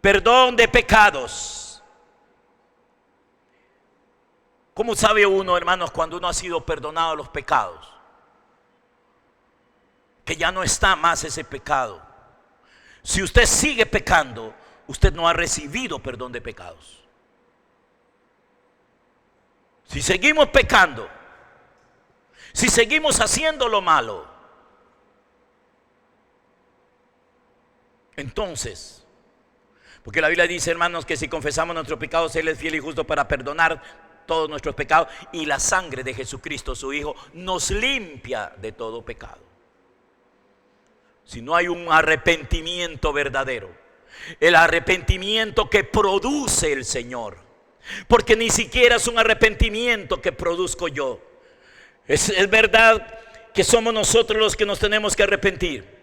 perdón de pecados. ¿Cómo sabe uno, hermanos, cuando uno ha sido perdonado de los pecados? Que ya no está más ese pecado. Si usted sigue pecando, usted no ha recibido perdón de pecados. Si seguimos pecando, si seguimos haciendo lo malo, entonces, porque la Biblia dice, hermanos, que si confesamos nuestros pecados, Él es fiel y justo para perdonar todos nuestros pecados, y la sangre de Jesucristo, su Hijo, nos limpia de todo pecado. Si no hay un arrepentimiento verdadero, el arrepentimiento que produce el Señor, porque ni siquiera es un arrepentimiento que produzco yo. Es verdad que somos nosotros los que nos tenemos que arrepentir,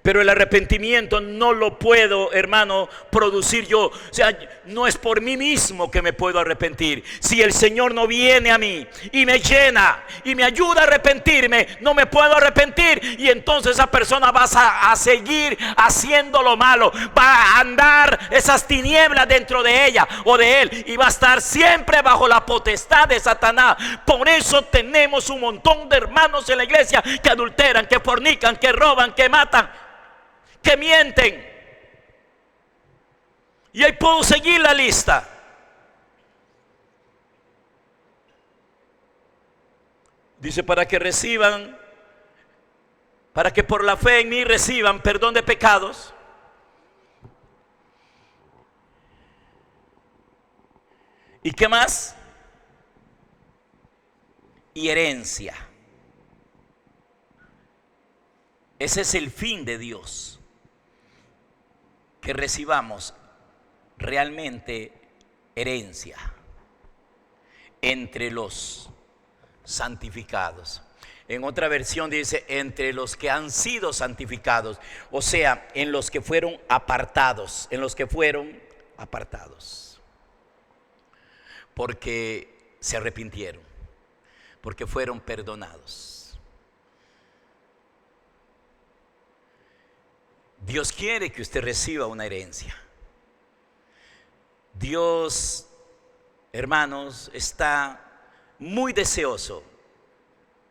pero el arrepentimiento no lo puedo, hermano, producir yo. O sea, no es por mí mismo que me puedo arrepentir. Si el Señor no viene a mí y me llena y me ayuda a arrepentirme, no me puedo arrepentir. Y entonces esa persona va a seguir haciendo lo malo. Va a andar esas tinieblas dentro de ella o de él, y va a estar siempre bajo la potestad de Satanás. Por eso tenemos un montón de hermanos en la iglesia que adulteran, que fornican, que roban, que matan, que mienten. Y ahí puedo seguir la lista. Dice, para que por la fe en mí reciban perdón de pecados. ¿Y qué más? Y herencia. Ese es el fin de Dios, que recibamos realmente herencia entre los santificados. En otra versión dice, entre los que han sido santificados, o sea, en los que fueron apartados, porque se arrepintieron, porque fueron perdonados. Dios quiere que usted reciba una herencia. Dios, hermanos, está muy deseoso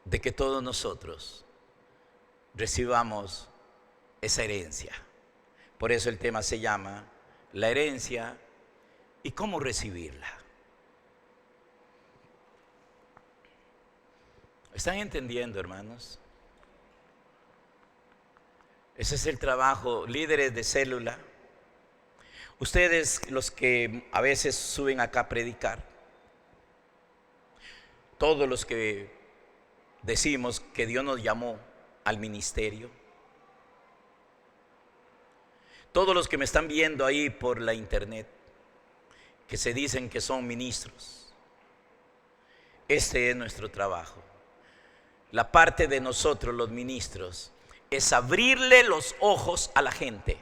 de que todos nosotros recibamos esa herencia. Por eso el tema se llama la herencia y cómo recibirla. ¿Están entendiendo, hermanos? Ese es el trabajo, líderes de célula. Ustedes, los que a veces suben acá a predicar, todos los que decimos que Dios nos llamó al ministerio, todos los que me están viendo ahí por la internet, que se dicen que son ministros, este es nuestro trabajo. La parte de nosotros los ministros es abrirle los ojos a la gente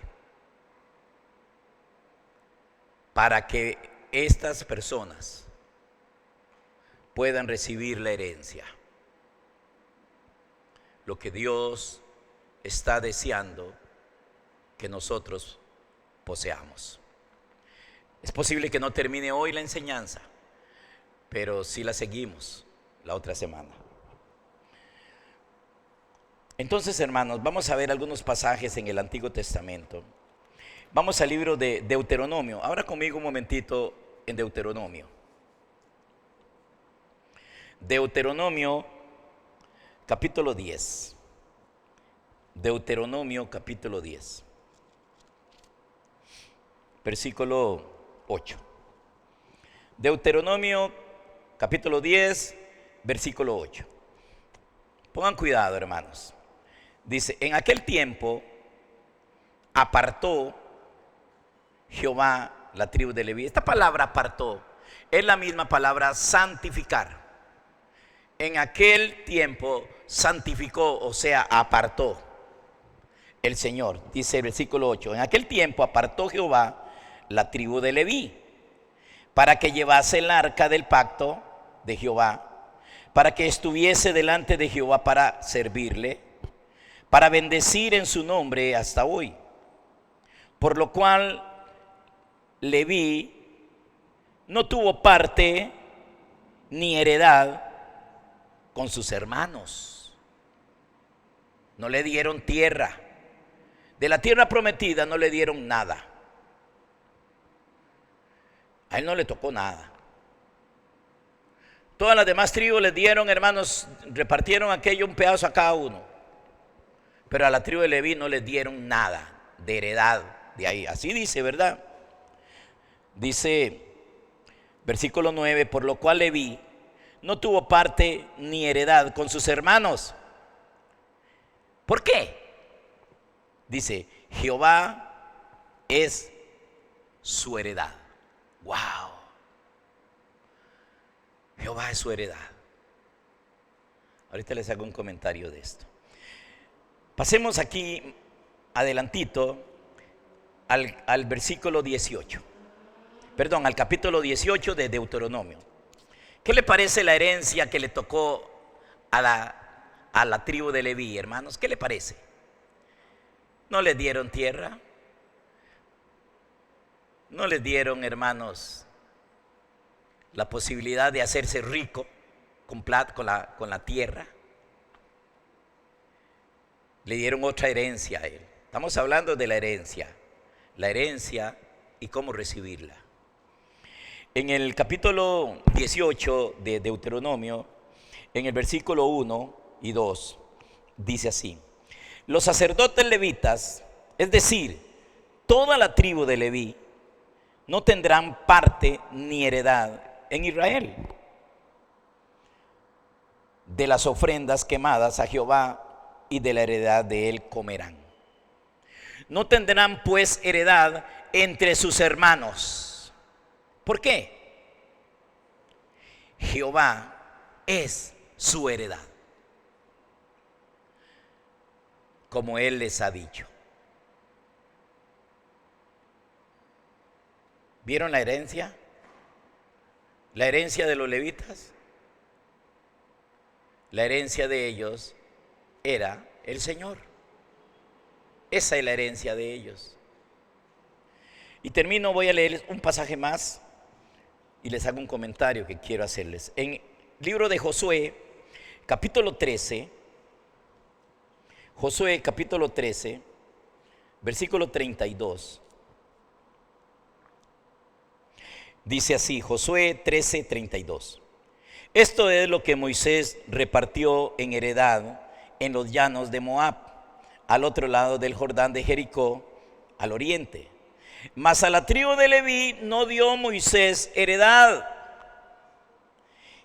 para que estas personas puedan recibir la herencia. Lo que Dios está deseando que nosotros poseamos. Es posible que no termine hoy la enseñanza, pero sí la seguimos la otra semana. Entonces, hermanos, vamos a ver algunos pasajes en el Antiguo Testamento. Vamos al libro de Deuteronomio. Ahora conmigo un momentito en Deuteronomio. Deuteronomio capítulo 10. Deuteronomio capítulo 10. Versículo 8. Deuteronomio capítulo 10, versículo 8. Pongan cuidado, hermanos. Dice, en aquel tiempo apartó Jehová la tribu de Leví. Esta palabra apartó es la misma palabra santificar. En aquel tiempo santificó, o sea, apartó el Señor. Dice el versículo 8, en aquel tiempo apartó Jehová la tribu de Leví para que llevase el arca del pacto de Jehová, para que estuviese delante de Jehová para servirle, para bendecir en su nombre hasta hoy. Por lo cual Leví no tuvo parte ni heredad con sus hermanos. No le dieron tierra. De la tierra prometida no le dieron nada. A él no le tocó nada. Todas las demás tribus le dieron, hermanos, repartieron aquello un pedazo a cada uno. Pero a la tribu de Leví no le dieron nada de heredad de ahí. Así dice, ¿verdad? Dice, versículo 9, por lo cual Leví no tuvo parte ni heredad con sus hermanos. ¿Por qué? Dice, Jehová es su heredad. ¡Wow! Jehová es su heredad. Ahorita les hago un comentario de esto. Pasemos aquí adelantito al versículo 18. Perdón, al capítulo 18 de Deuteronomio. ¿Qué le parece la herencia que le tocó a la tribu de Leví, hermanos? ¿Qué le parece? No les dieron tierra. No les dieron, hermanos, la posibilidad de hacerse rico con la tierra. Le dieron otra herencia a él. Estamos hablando de la herencia y cómo recibirla. En el capítulo 18 de Deuteronomio, en el versículo 1 y 2, dice así: los sacerdotes levitas, es decir, toda la tribu de Leví, no tendrán parte ni heredad en Israel de las ofrendas quemadas a Jehová, y de la heredad de él comerán. No tendrán pues heredad entre sus hermanos. ¿Por qué? Jehová es su heredad, como él les ha dicho. ¿Vieron la herencia? La herencia de los levitas. La herencia de ellos era el Señor. Esa es la herencia de ellos. Y termino, voy a leer un pasaje más y les hago un comentario que quiero hacerles. En el libro de Josué, capítulo 13, Josué capítulo 13, versículo 32. Dice así, Josué 13, 32. Esto es lo que Moisés repartió en heredad en los llanos de Moab, al otro lado del Jordán de Jericó, al oriente. Mas a la tribu de Leví no dio Moisés heredad.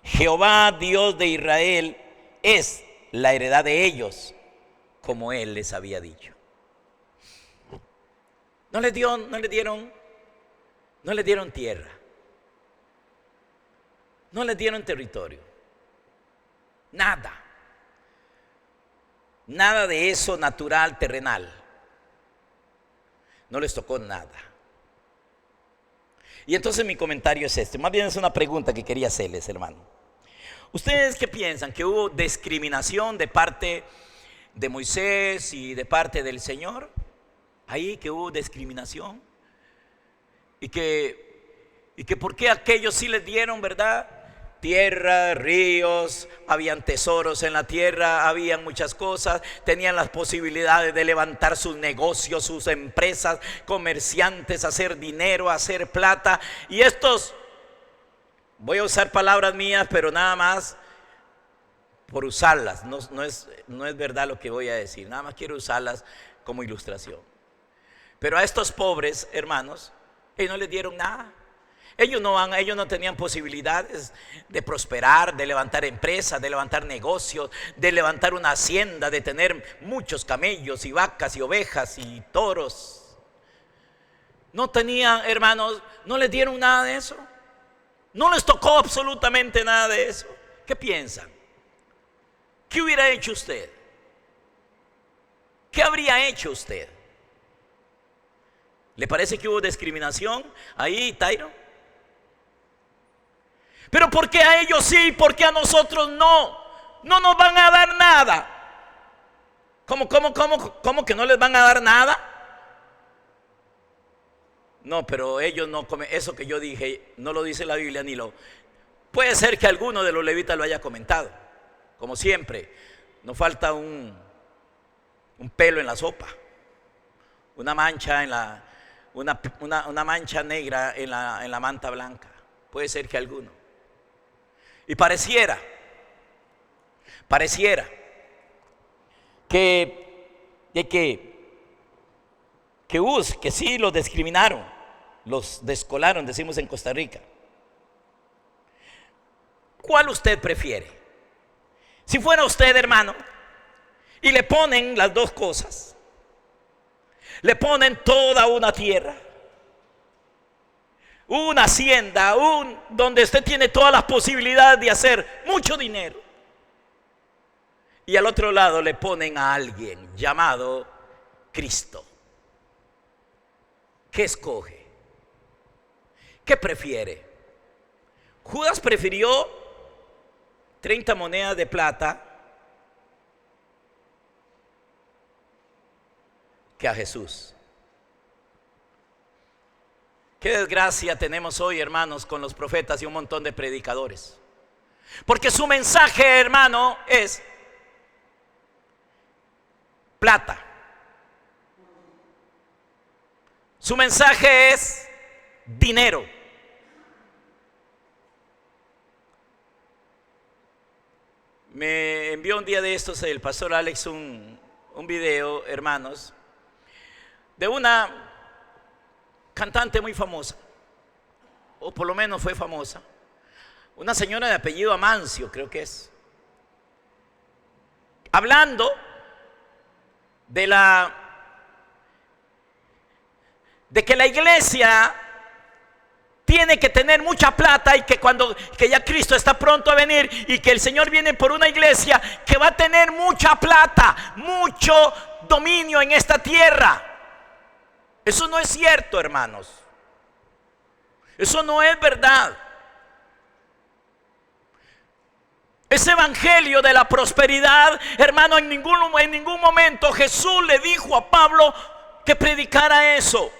Jehová, Dios de Israel, es la heredad de ellos, como él les había dicho. No les dieron tierra. No les dieron territorio. Nada. Nada de eso natural, terrenal. No les tocó nada. Y entonces mi comentario es este. Más bien es una pregunta que quería hacerles, hermano. ¿Ustedes qué piensan? ¿Que hubo discriminación de parte de Moisés y de parte del Señor? Ahí que hubo discriminación. Y que por qué aquellos sí les dieron, ¿verdad? Tierra, ríos, habían tesoros en la tierra, habían muchas cosas, tenían las posibilidades de levantar sus negocios, sus empresas, comerciantes, hacer dinero, hacer plata. Y estos, voy a usar palabras mías, pero nada más por usarlas, no es verdad lo que voy a decir, nada más quiero usarlas como ilustración. Pero a estos pobres hermanos, ellos no les dieron nada. Ellos no tenían posibilidades de prosperar, de levantar empresas, de levantar negocios, de levantar una hacienda, de tener muchos camellos y vacas y ovejas y toros. No tenían, hermanos, no les dieron nada de eso. No les tocó absolutamente nada de eso. ¿Qué piensan? ¿Qué hubiera hecho usted? ¿Qué habría hecho usted? ¿Le parece que hubo discriminación ahí, Tairo? Pero ¿por qué a ellos sí y por qué a nosotros no? No nos van a dar nada. ¿Cómo que no les van a dar nada? No, pero ellos no comen. Eso que yo dije no lo dice la Biblia ni lo. Puede ser que alguno de los levitas lo haya comentado. Como siempre, nos falta un pelo en la sopa, una mancha una mancha negra en la manta blanca. Puede ser que alguno. Y pareciera que sí los discriminaron, los descolaron, decimos en Costa Rica. ¿Cuál usted prefiere? Si fuera usted, hermano, y le ponen las dos cosas, le ponen toda una tierra, una hacienda, donde usted tiene todas las posibilidades de hacer mucho dinero, y al otro lado le ponen a alguien llamado Cristo. ¿Qué escoge? ¿Qué prefiere? Judas prefirió 30 monedas de plata que a Jesús. Qué desgracia tenemos hoy, hermanos, con los profetas y un montón de predicadores. Porque su mensaje, hermano, es plata. Su mensaje es dinero. Me envió un día de estos el pastor Alex un video, hermanos, de una cantante muy famosa, o por lo menos fue famosa, una señora de apellido Amancio, creo que es, hablando de que la iglesia tiene que tener mucha plata y que ya Cristo está pronto a venir y que el Señor viene por una iglesia que va a tener mucha plata, mucho dominio en esta tierra. Eso no es cierto, hermanos. Eso no es verdad. Ese evangelio de la prosperidad, hermano, en ningún momento Jesús le dijo a Pablo que predicara eso.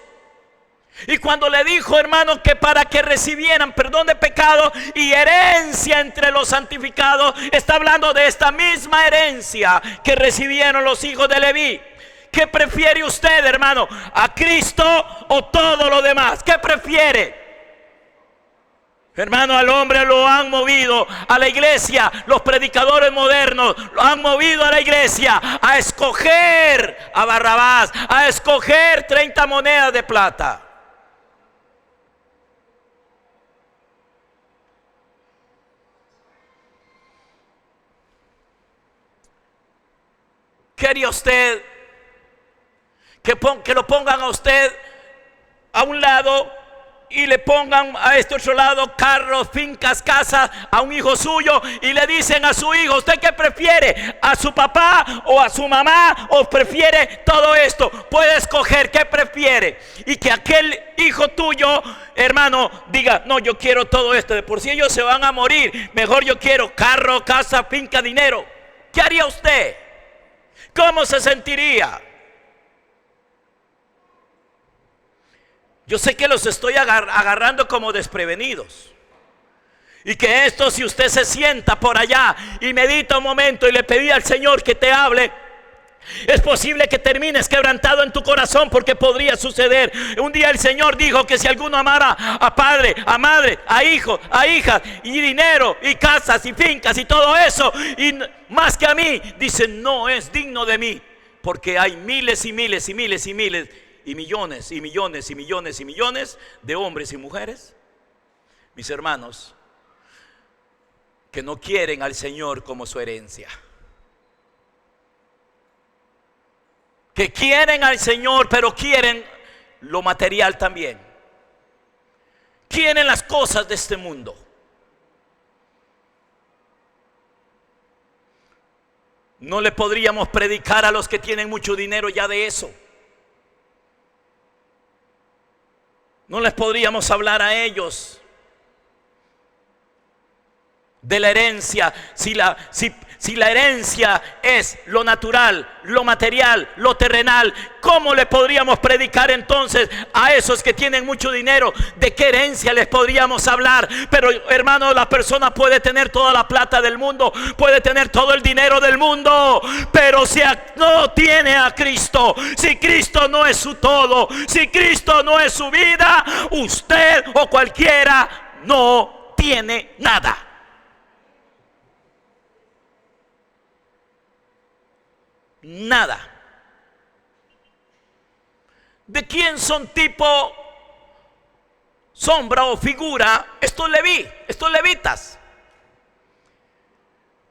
Y cuando le dijo, hermano, que para que recibieran perdón de pecado y herencia entre los santificados, está hablando de esta misma herencia que recibieron los hijos de Leví. ¿Qué prefiere usted, hermano? ¿A Cristo o todo lo demás? ¿Qué prefiere? Hermano, al hombre lo han movido a la iglesia, los predicadores modernos lo han movido a la iglesia a escoger a Barrabás, a escoger 30 monedas de plata. ¿Qué haría usted? Que lo pongan a usted a un lado y le pongan a este otro lado carros, fincas, casas a un hijo suyo y le dicen a su hijo: ¿usted qué prefiere? ¿A su papá o a su mamá? ¿O prefiere todo esto? Puede escoger qué prefiere. Y que aquel hijo tuyo, hermano, diga: no, yo quiero todo esto. De por sí ellos se van a morir. Mejor yo quiero carro, casa, finca, dinero. ¿Qué haría usted? ¿Cómo se sentiría? Yo sé que los estoy agarrando como desprevenidos. Y que esto, si usted se sienta por allá y medita un momento y le pedí al Señor que te hable, es posible que termines quebrantado en tu corazón, porque podría suceder. Un día el Señor dijo que si alguno amara a padre, a madre, a hijos, a hijas, y dinero, y casas, y fincas, y todo eso, y más que a mí, dice, no es digno de mí. Porque hay miles y miles y miles y miles y millones y millones y millones y millones de hombres y mujeres, mis hermanos, que no quieren al Señor como su herencia, que quieren al Señor, pero quieren lo material también, quieren las cosas de este mundo. No le podríamos predicar a los que tienen mucho dinero ya de eso. No les podríamos hablar a ellos de la herencia, si la herencia es lo natural, lo material, lo terrenal. ¿Cómo le podríamos predicar entonces a esos que tienen mucho dinero? ¿De qué herencia les podríamos hablar? Pero hermano, la persona puede tener toda la plata del mundo, puede tener todo el dinero del mundo, pero si no tiene a Cristo, si Cristo no es su todo, si Cristo no es su vida, usted o cualquiera no tiene nada. Nada. ¿De quién son tipo, sombra o figura estos levitas?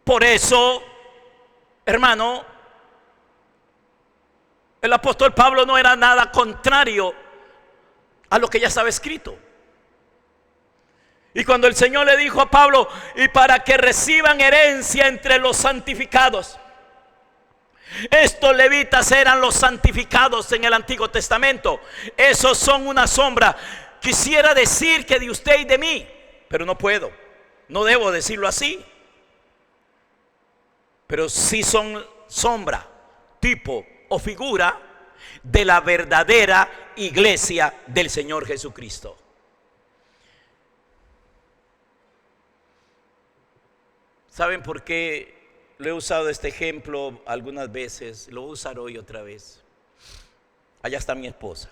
Por eso, hermano, el apóstol Pablo no era nada contrario a lo que ya estaba escrito. Y cuando el Señor le dijo a Pablo: y para que reciban herencia entre los santificados. Estos levitas eran los santificados en el Antiguo Testamento. Esos son una sombra. Quisiera decir que de usted y de mí, pero no puedo, no debo decirlo así. Pero sí son sombra, tipo o figura de la verdadera iglesia del Señor Jesucristo. ¿Saben por qué lo he usado este ejemplo algunas veces? Lo voy a usar hoy otra vez. Allá está mi esposa.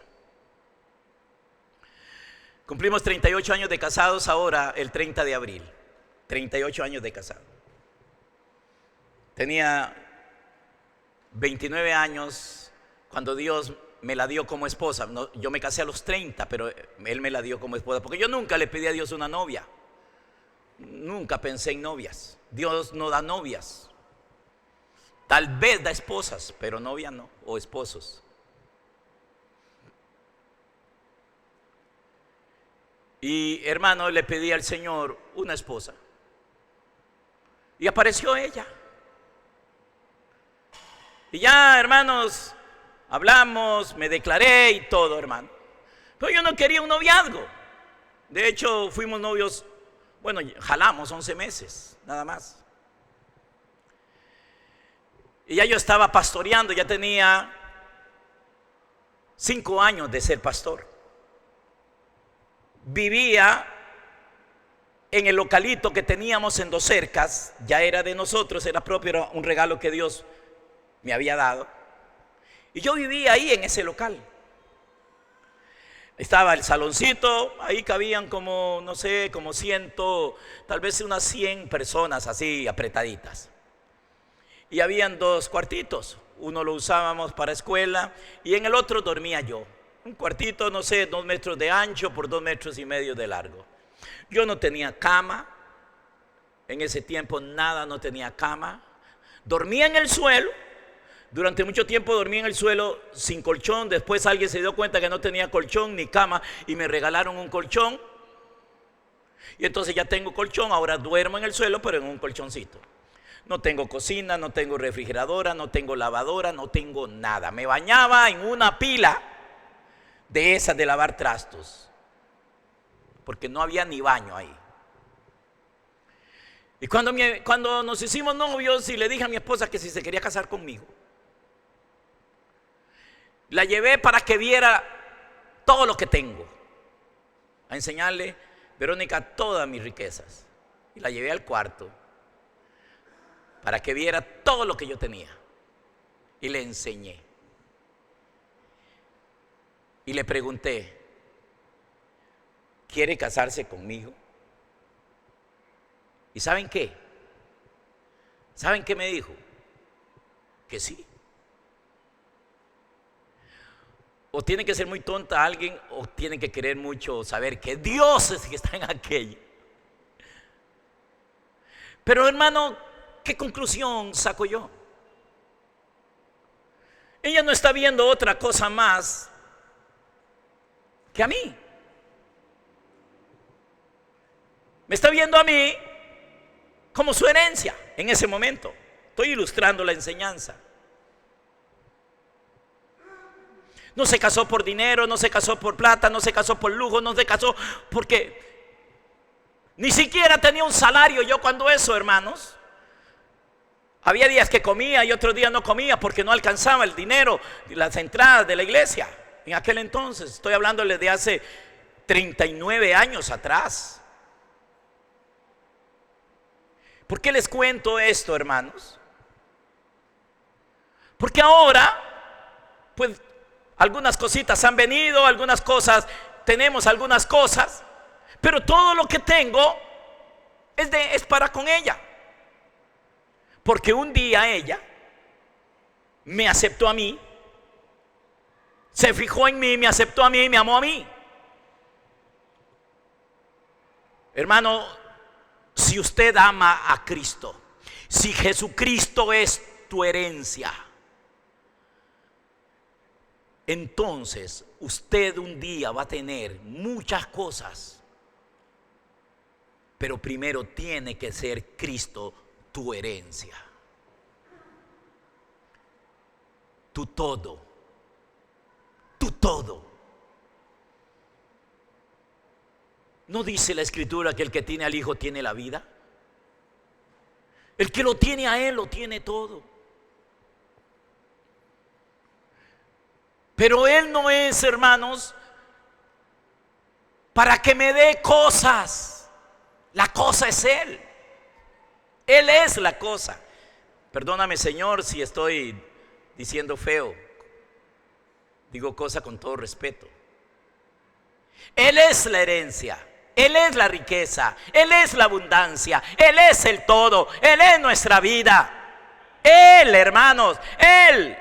Cumplimos 38 años de casados ahora, el 30 de abril. 38 años de casado. Tenía 29 años cuando Dios me la dio como esposa. No, yo me casé a los 30, pero Él me la dio como esposa. Porque yo nunca le pedí a Dios una novia. Nunca pensé en novias. Dios no da novias. Tal vez da esposas, pero novia no, o esposos. Y hermano, le pedí al Señor una esposa. Y apareció ella. Y ya, hermanos, hablamos, me declaré y todo, hermano. Pero yo no quería un noviazgo. De hecho, fuimos novios, bueno, jalamos 11 meses, nada más. Y ya yo estaba pastoreando, ya tenía 5 años de ser pastor. Vivía en el localito que teníamos en Dos Cercas, ya era de nosotros, era propio, era un regalo que Dios me había dado. Y yo vivía ahí en ese local. Estaba el saloncito, ahí cabían como, no sé, como 100, tal vez unas 100 personas así apretaditas. Y habían 2 cuartitos, uno lo usábamos para escuela y en el otro dormía yo. Un cuartito, no sé, 2 metros de ancho por 2,5 metros de largo. Yo no tenía cama, en ese tiempo nada, no tenía cama. Dormía en el suelo. Durante mucho tiempo dormí en el suelo sin colchón. Después alguien se dio cuenta que no tenía colchón ni cama y me regalaron un colchón. Y entonces ya tengo colchón, ahora duermo en el suelo pero en un colchoncito. No tengo cocina, no tengo refrigeradora, no tengo lavadora, no tengo nada. Me bañaba en una pila de esas de lavar trastos, porque no había ni baño ahí. Y cuando nos hicimos novios y le dije a mi esposa que si se quería casar conmigo, la llevé para que viera todo lo que tengo, a enseñarle, Verónica, todas mis riquezas. Y la llevé al cuarto para que viera todo lo que yo tenía. Y le enseñé. Y le pregunté, ¿quiere casarse conmigo? ¿Y saben qué? ¿Saben qué me dijo? Que sí. O tiene que ser muy tonta alguien, o tiene que querer mucho saber que Dios es el que está en aquello. Pero hermano, ¿qué conclusión saco yo? Ella no está viendo otra cosa más que a mí. Me está viendo a mí como su herencia en ese momento. Estoy ilustrando la enseñanza. No se casó por dinero, no se casó por plata, no se casó por lujo, no se casó porque ni siquiera tenía un salario. Yo cuando eso, hermanos, había días que comía y otros días no comía porque no alcanzaba el dinero, las entradas de la iglesia. En aquel entonces, estoy hablándoles de hace 39 años atrás. ¿Por qué les cuento esto, hermanos? Porque ahora, pues, algunas cositas han venido, algunas cosas, tenemos algunas cosas, pero todo lo que tengo es para con ella. Porque un día ella me aceptó a mí, se fijó en mí, me aceptó a mí, me amó a mí. Hermano, si usted ama a Cristo, si Jesucristo es tu herencia, entonces usted un día va a tener muchas cosas, pero primero tiene que ser Cristo tu herencia, tu todo, tu todo. ¿No dice la Escritura que el que tiene al Hijo tiene la vida? El que lo tiene a Él lo tiene todo. Pero Él no es, hermanos, para que me dé cosas. La cosa es Él. Él es la cosa. Perdóname, Señor, si estoy diciendo feo. Digo cosa con todo respeto. Él es la herencia. Él es la riqueza. Él es la abundancia. Él es el todo. Él es nuestra vida. Él, hermanos, Él.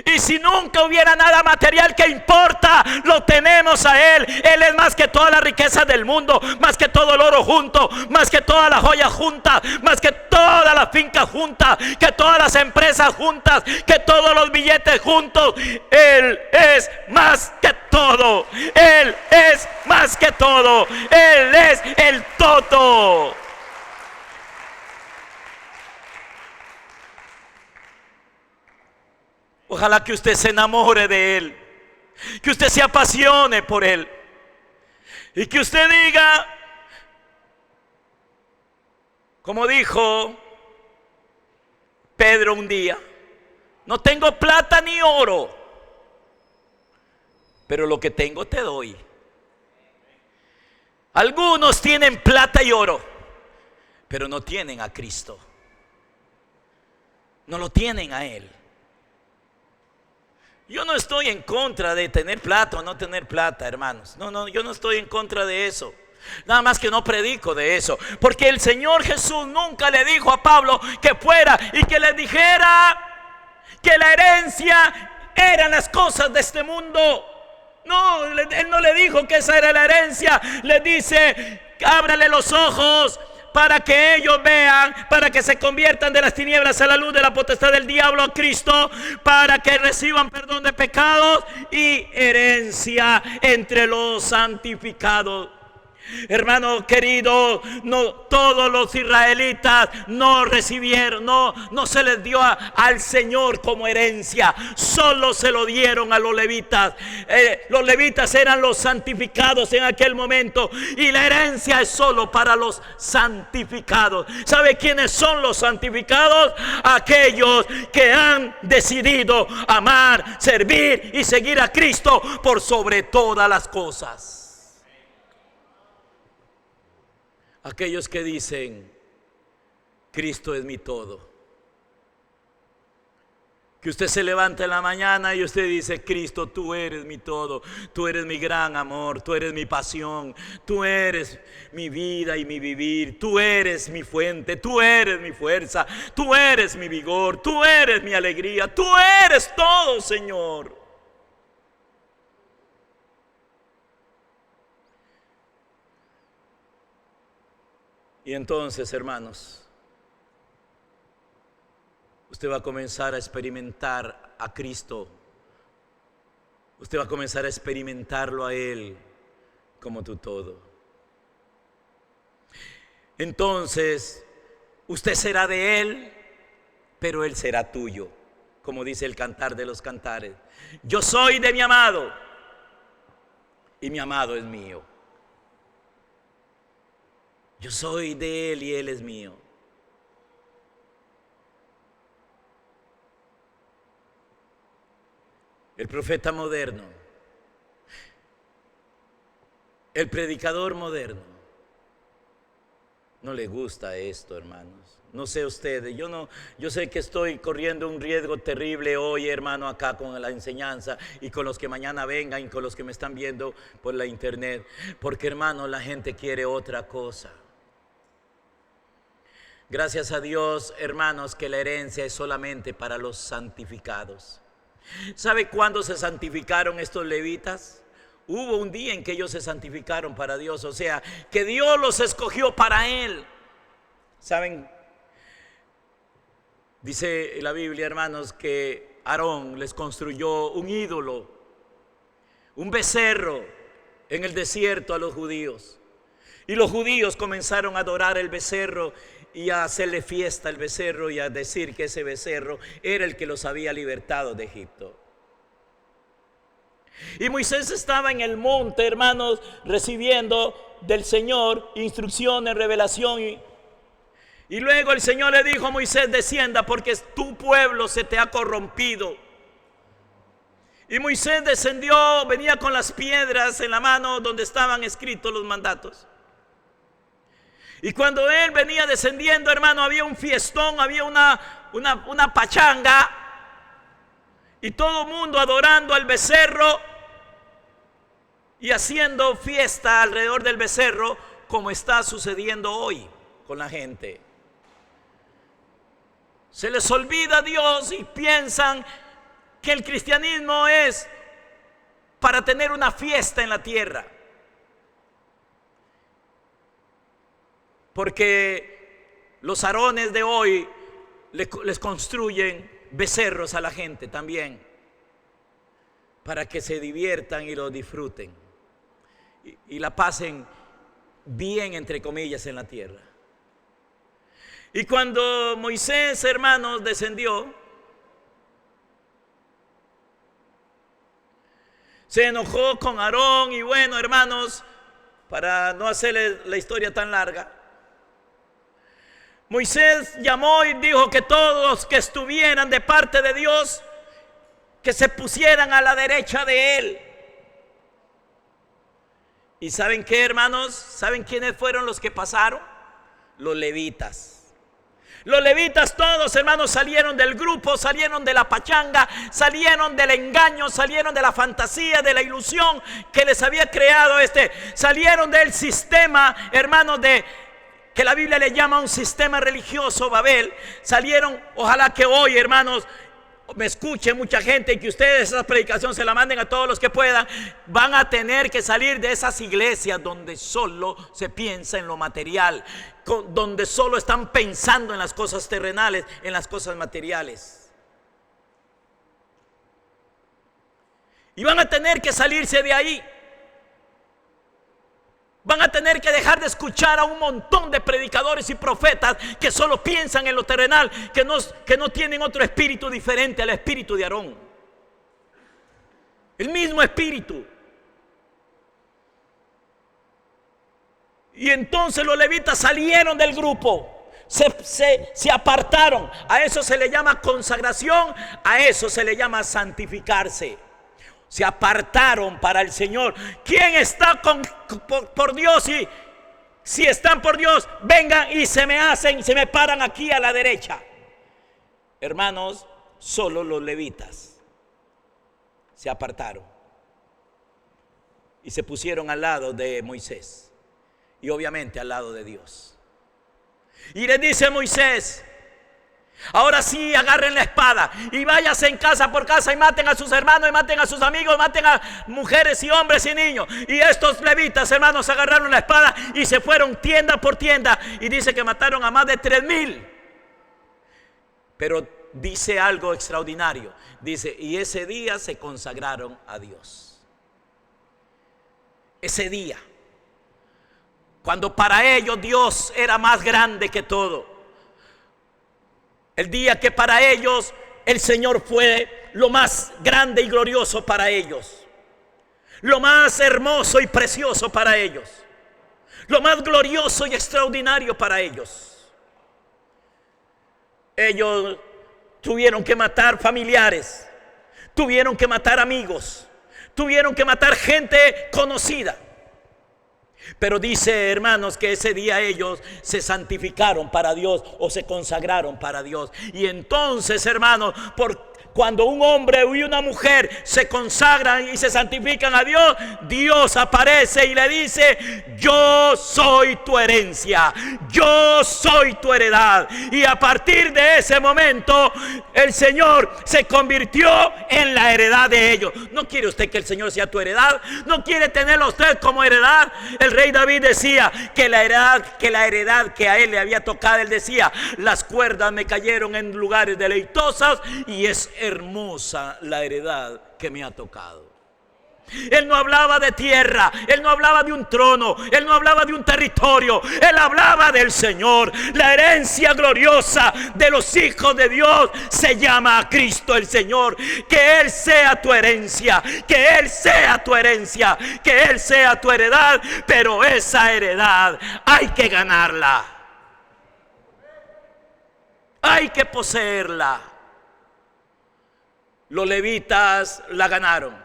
Y si nunca hubiera nada material, ¿qué importa? Lo tenemos a Él. Él es más que toda la riqueza del mundo, más que todo el oro junto, más que todas las joyas juntas, más que todas las fincas juntas, que todas las empresas juntas, que todos los billetes juntos. Él es más que todo. Él es más que todo. Él es el todo. Ojalá que usted se enamore de Él, que usted se apasione por Él y que usted diga, como dijo Pedro un día, no tengo plata ni oro, pero lo que tengo te doy. Algunos tienen plata y oro, pero no tienen a Cristo, no lo tienen a Él. Yo no estoy en contra de tener plata o no tener plata, hermanos. No, yo no estoy en contra de eso. Nada más que no predico de eso, porque el Señor Jesús nunca le dijo a Pablo que fuera y que le dijera que la herencia eran las cosas de este mundo. No, él no le dijo que esa era la herencia. Le dice: ábrale los ojos para que ellos vean, para que se conviertan de las tinieblas a la luz, de la potestad del diablo a Cristo, para que reciban perdón de pecados y herencia entre los santificados. Hermano querido, no todos los israelitas no recibieron, no se les dio al Señor como herencia, solo se lo dieron a los levitas. Los levitas eran los santificados en aquel momento, y la herencia es solo para los santificados. ¿Sabe quiénes son los santificados? Aquellos que han decidido amar, servir y seguir a Cristo por sobre todas las cosas. Aquellos que dicen: Cristo es mi todo. Que usted se levanta en la mañana y usted dice: Cristo, tú eres mi todo, tú eres mi gran amor, tú eres mi pasión, tú eres mi vida y mi vivir, tú eres mi fuente, tú eres mi fuerza, tú eres mi vigor, tú eres mi alegría, tú eres todo, Señor. Y entonces, hermanos, usted va a comenzar a experimentar a Cristo. Usted va a comenzar a experimentarlo a Él como tu todo. Entonces, usted será de Él, pero Él será tuyo, como dice el Cantar de los Cantares. Yo soy de mi amado, y mi amado es mío. Yo soy de Él y Él es mío. El profeta moderno, el predicador moderno, no le gusta esto, hermanos. No sé ustedes, yo sé que estoy corriendo un riesgo terrible hoy, hermano, acá con la enseñanza, y con los que mañana vengan, y con los que me están viendo por la internet, porque, hermano, la gente quiere otra cosa. Gracias a Dios, hermanos, que la herencia es solamente para los santificados. ¿Sabe cuándo se santificaron estos levitas? Hubo un día en que ellos se santificaron para Dios, o sea, que Dios los escogió para Él. ¿Saben? Dice la Biblia, hermanos, que Aarón les construyó un ídolo, un becerro en el desierto a los judíos. Y los judíos comenzaron a adorar el becerro y a hacerle fiesta al becerro y a decir que ese becerro era el que los había libertado de Egipto. Y Moisés estaba en el monte, hermanos, recibiendo del Señor instrucciones, revelación. Y luego el Señor le dijo a Moisés: descienda, porque tu pueblo se te ha corrompido. Y Moisés descendió, venía con las piedras en la mano donde estaban escritos los mandatos. Y cuando él venía descendiendo, hermano, había un fiestón, había una pachanga, y todo el mundo adorando al becerro y haciendo fiesta alrededor del becerro, como está sucediendo hoy con la gente. Se les olvida Dios y piensan que el cristianismo es para tener una fiesta en la tierra. Porque los Aarones de hoy les construyen becerros a la gente también, para que se diviertan y lo disfruten y la pasen bien, entre comillas, en la tierra. Y cuando Moisés, hermanos, descendió, se enojó con Aarón. Y bueno, hermanos, para no hacerle la historia tan larga, Moisés llamó y dijo que todos los que estuvieran de parte de Dios, que se pusieran a la derecha de Él. ¿Y saben qué, hermanos? ¿Saben quiénes fueron los que pasaron? Los levitas. Los levitas todos, hermanos, salieron del grupo, salieron de la pachanga, salieron del engaño, salieron de la fantasía, de la ilusión que les había creado salieron del sistema, hermanos, que la Biblia le llama un sistema religioso, Babel. Salieron, ojalá que hoy, hermanos, me escuche mucha gente y que ustedes esa predicación se la manden a todos los que puedan. Van a tener que salir de esas iglesias donde solo se piensa en lo material, donde solo están pensando en las cosas terrenales, en las cosas materiales. Y van a tener que salirse de ahí. Van a tener que dejar de escuchar a un montón de predicadores y profetas que solo piensan en lo terrenal, que no tienen otro espíritu diferente al espíritu de Aarón. El mismo espíritu. Y entonces los levitas salieron del grupo, se apartaron. A eso se le llama consagración, a eso se le llama santificarse. Se apartaron para el Señor. ¿Quién está por Dios? Y si están por Dios, vengan y se me paran aquí a la derecha. Hermanos, solo los levitas se apartaron y se pusieron al lado de Moisés y obviamente al lado de Dios. Y le dice Moisés: ahora sí, agarren la espada y váyanse en casa por casa y maten a sus hermanos y maten a sus amigos, maten a mujeres y hombres y niños. Y estos levitas, hermanos, agarraron la espada y se fueron tienda por tienda. Y dice que mataron a más de 3,000. Pero dice algo extraordinario. Dice: y ese día se consagraron a Dios. Ese día, cuando para ellos Dios era más grande que todo. El día que para ellos el Señor fue lo más grande y glorioso para ellos, lo más hermoso y precioso para ellos, lo más glorioso y extraordinario para ellos. Ellos tuvieron que matar familiares, tuvieron que matar amigos, tuvieron que matar gente conocida. Pero dice, hermanos, que ese día ellos se santificaron para Dios o se consagraron para Dios. Y entonces, hermanos, cuando un hombre y una mujer se consagran y se santifican a Dios, Dios aparece y le dice: yo soy tu herencia, yo soy tu heredad. Y a partir de ese momento el Señor se convirtió en la heredad de ellos. ¿No quiere usted que el Señor sea tu heredad? ¿No quiere tenerlo usted como heredad? El rey David decía que la heredad que a él le había tocado, él decía: las cuerdas me cayeron en lugares deleitosos y es hermosa la heredad que me ha tocado. Él no hablaba de tierra, él no hablaba de un trono, él no hablaba de un territorio, él hablaba del Señor. La herencia gloriosa de los hijos de Dios se llama Cristo el Señor. Que Él sea tu herencia, que Él sea tu herencia, que Él sea tu heredad. Pero esa heredad hay que ganarla, hay que poseerla. Los levitas la ganaron.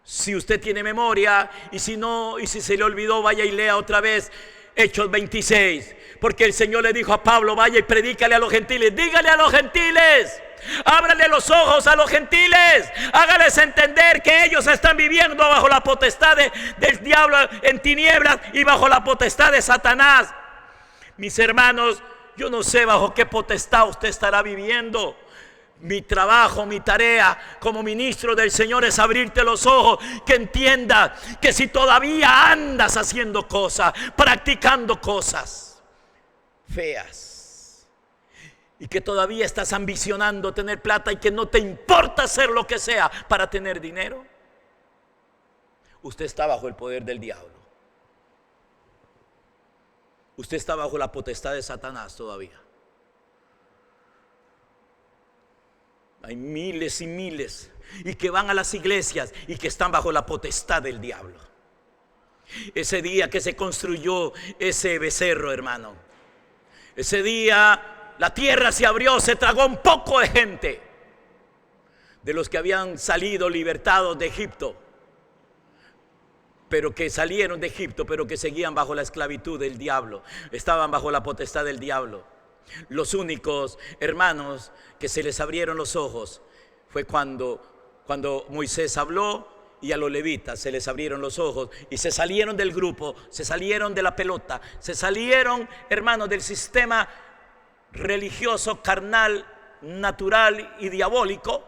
Si usted tiene memoria, y si no, y si se le olvidó, vaya y lea otra vez Hechos 26. Porque el Señor le dijo a Pablo: vaya y predícale a los gentiles, dígale a los gentiles, ábrale los ojos a los gentiles, hágales entender que ellos están viviendo bajo la potestad del diablo, en tinieblas, y bajo la potestad de Satanás. Mis hermanos, yo no sé bajo qué potestad usted estará viviendo. Mi trabajo, mi tarea como ministro del Señor es abrirte los ojos, que entiendas que si todavía andas haciendo cosas, practicando cosas feas, y que todavía estás ambicionando tener plata y que no te importa hacer lo que sea para tener dinero, usted está bajo el poder del diablo. Usted está bajo la potestad de Satanás todavía. Hay miles y miles y que van a las iglesias y que están bajo la potestad del diablo. Ese día que se construyó ese becerro, hermano, ese día la tierra se abrió, se tragó un poco de gente de los que habían salido libertados de Egipto, pero que salieron de Egipto, pero que seguían bajo la esclavitud del diablo, estaban bajo la potestad del diablo. Los únicos hermanos que se les abrieron los ojos fue cuando Moisés habló, y a los levitas se les abrieron los ojos y se salieron del grupo, se salieron de la pelota, se salieron, hermanos, del sistema religioso, carnal, natural y diabólico,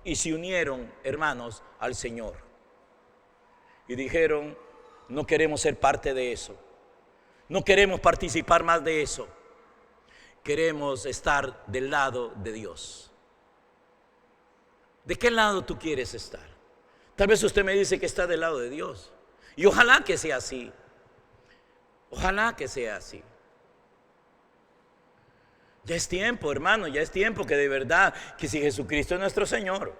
y se unieron, hermanos, al Señor. Y dijeron: no queremos ser parte de eso, no queremos participar más de eso, queremos estar del lado de Dios. ¿De qué lado tú quieres estar? Tal vez usted me dice que está del lado de Dios, y ojalá que sea así, ojalá que sea así. Ya es tiempo, hermano, ya es tiempo que de verdad, que si Jesucristo es nuestro Señor.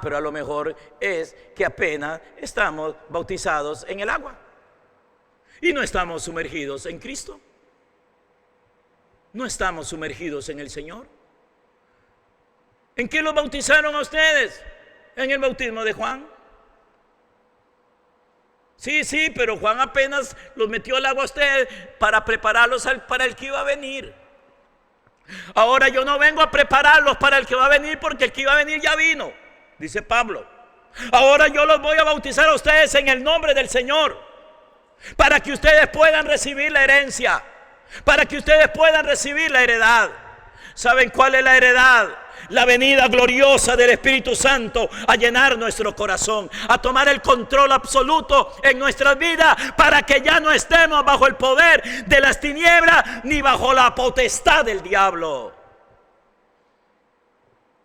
Pero a lo mejor es que apenas estamos bautizados en el agua y no estamos sumergidos en Cristo, no estamos sumergidos en el Señor. ¿En qué los bautizaron a ustedes? En el bautismo de Juan. Sí, pero Juan apenas los metió al agua a ustedes para prepararlos para el que iba a venir. Ahora yo no vengo a prepararlos para el que va a venir, porque el que iba a venir ya vino, dice Pablo. Ahora yo los voy a bautizar a ustedes en el nombre del Señor, para que ustedes puedan recibir la herencia, para que ustedes puedan recibir la heredad. ¿Saben cuál es la heredad? La venida gloriosa del Espíritu Santo a llenar nuestro corazón, a tomar el control absoluto en nuestras vidas, para que ya no estemos bajo el poder de las tinieblas ni bajo la potestad del diablo.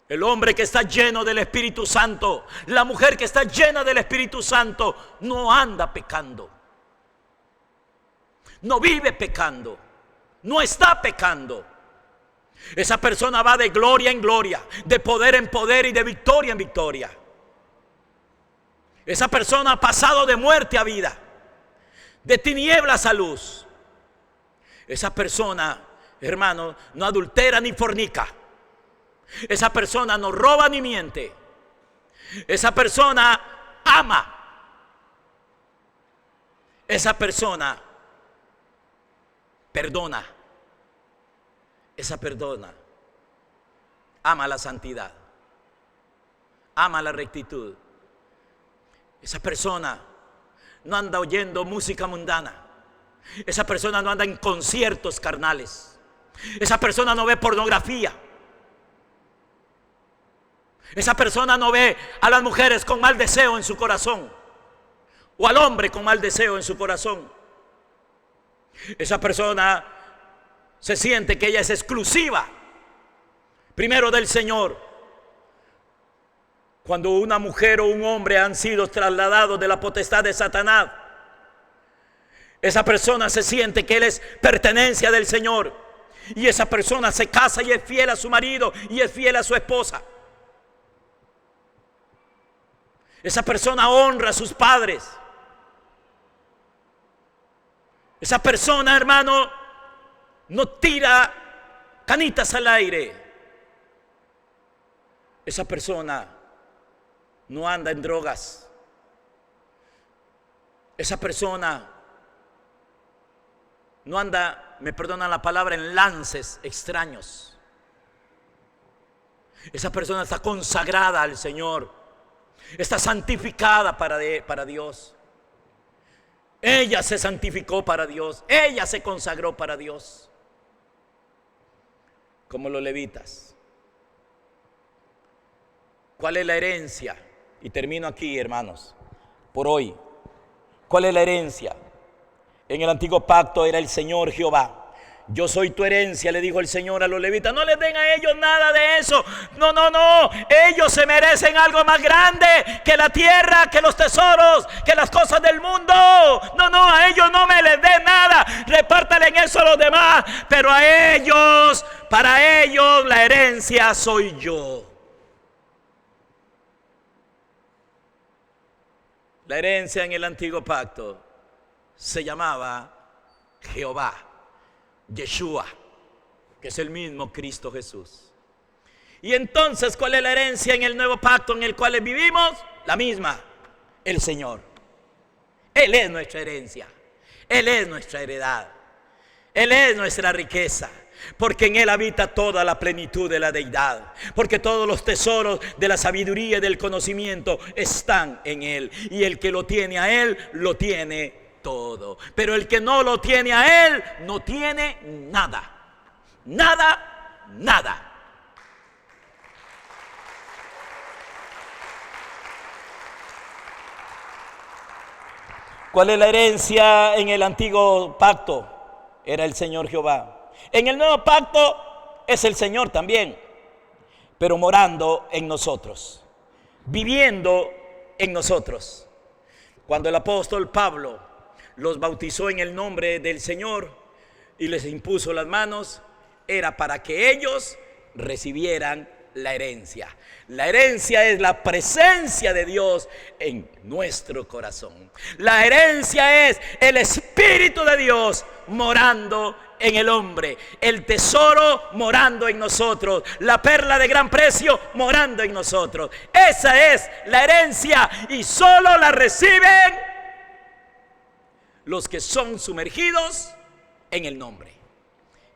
El hombre que está lleno del Espíritu Santo, la mujer que está llena del Espíritu Santo, no anda pecando, no vive pecando, no está pecando. Esa persona va de gloria en gloria, de poder en poder y de victoria en victoria. Esa persona ha pasado de muerte a vida, de tinieblas a luz. Esa persona, hermano, no adultera ni fornica. Esa persona no roba ni miente. Esa persona ama. Esa persona perdona. Esa persona ama la santidad, ama la rectitud. Esa persona no anda oyendo música mundana. Esa persona no anda en conciertos carnales. Esa persona no ve pornografía. Esa persona no ve a las mujeres con mal deseo en su corazón, o al hombre con mal deseo en su corazón. Esa persona se siente que ella es exclusiva, primero del Señor. Cuando una mujer o un hombre han sido trasladados de la potestad de Satanás, esa persona se siente que él es pertenencia del Señor, y esa persona se casa y es fiel a su marido y es fiel a su esposa. Esa persona honra a sus padres. Esa persona, hermano, no tira canitas al aire. Esa persona no anda en drogas. Esa persona no anda, me perdonan la palabra, en lances extraños. Esa persona está consagrada al Señor, está santificada para Dios. Ella se santificó para Dios, ella se consagró para Dios. Como los levitas. ¿Cuál es la herencia? Y termino aquí, hermanos, por hoy. ¿Cuál es la herencia? En el antiguo pacto era el Señor Jehová. Yo soy tu herencia, le dijo el Señor a los levitas. No les den a ellos nada de eso. No. Ellos se merecen algo más grande que la tierra, que los tesoros, que las cosas del mundo. No, a ellos no me les den nada. Repártale en eso a los demás. Pero a ellos, para ellos, la herencia soy yo. La herencia en el antiguo pacto se llamaba Jehová, Yeshua, que es el mismo Cristo Jesús. Y entonces, ¿cuál es la herencia en el nuevo pacto en el cual vivimos? La misma, el Señor. Él es nuestra herencia, Él es nuestra heredad, Él es nuestra riqueza. porque en Él habita toda la plenitud de la deidad, porque todos los tesoros de la sabiduría y del conocimiento están en Él, y el que lo tiene a Él, lo tiene todo. Pero el que no lo tiene a Él, no tiene nada, nada, nada. ¿Cuál es la herencia en el antiguo pacto? Era el Señor Jehová. En el nuevo pacto es el Señor también, pero morando en nosotros, viviendo en nosotros. Cuando el apóstol Pablo los bautizó en el nombre del Señor y les impuso las manos, era para que ellos recibieran la herencia. La herencia es la presencia de Dios en nuestro corazón. La herencia es el Espíritu de Dios morando en el hombre, el tesoro morando en nosotros, la perla de gran precio morando en nosotros. Esa es la herencia y solo la reciben los que son sumergidos en el nombre.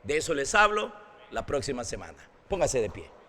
De eso les hablo la próxima semana. Póngase de pie.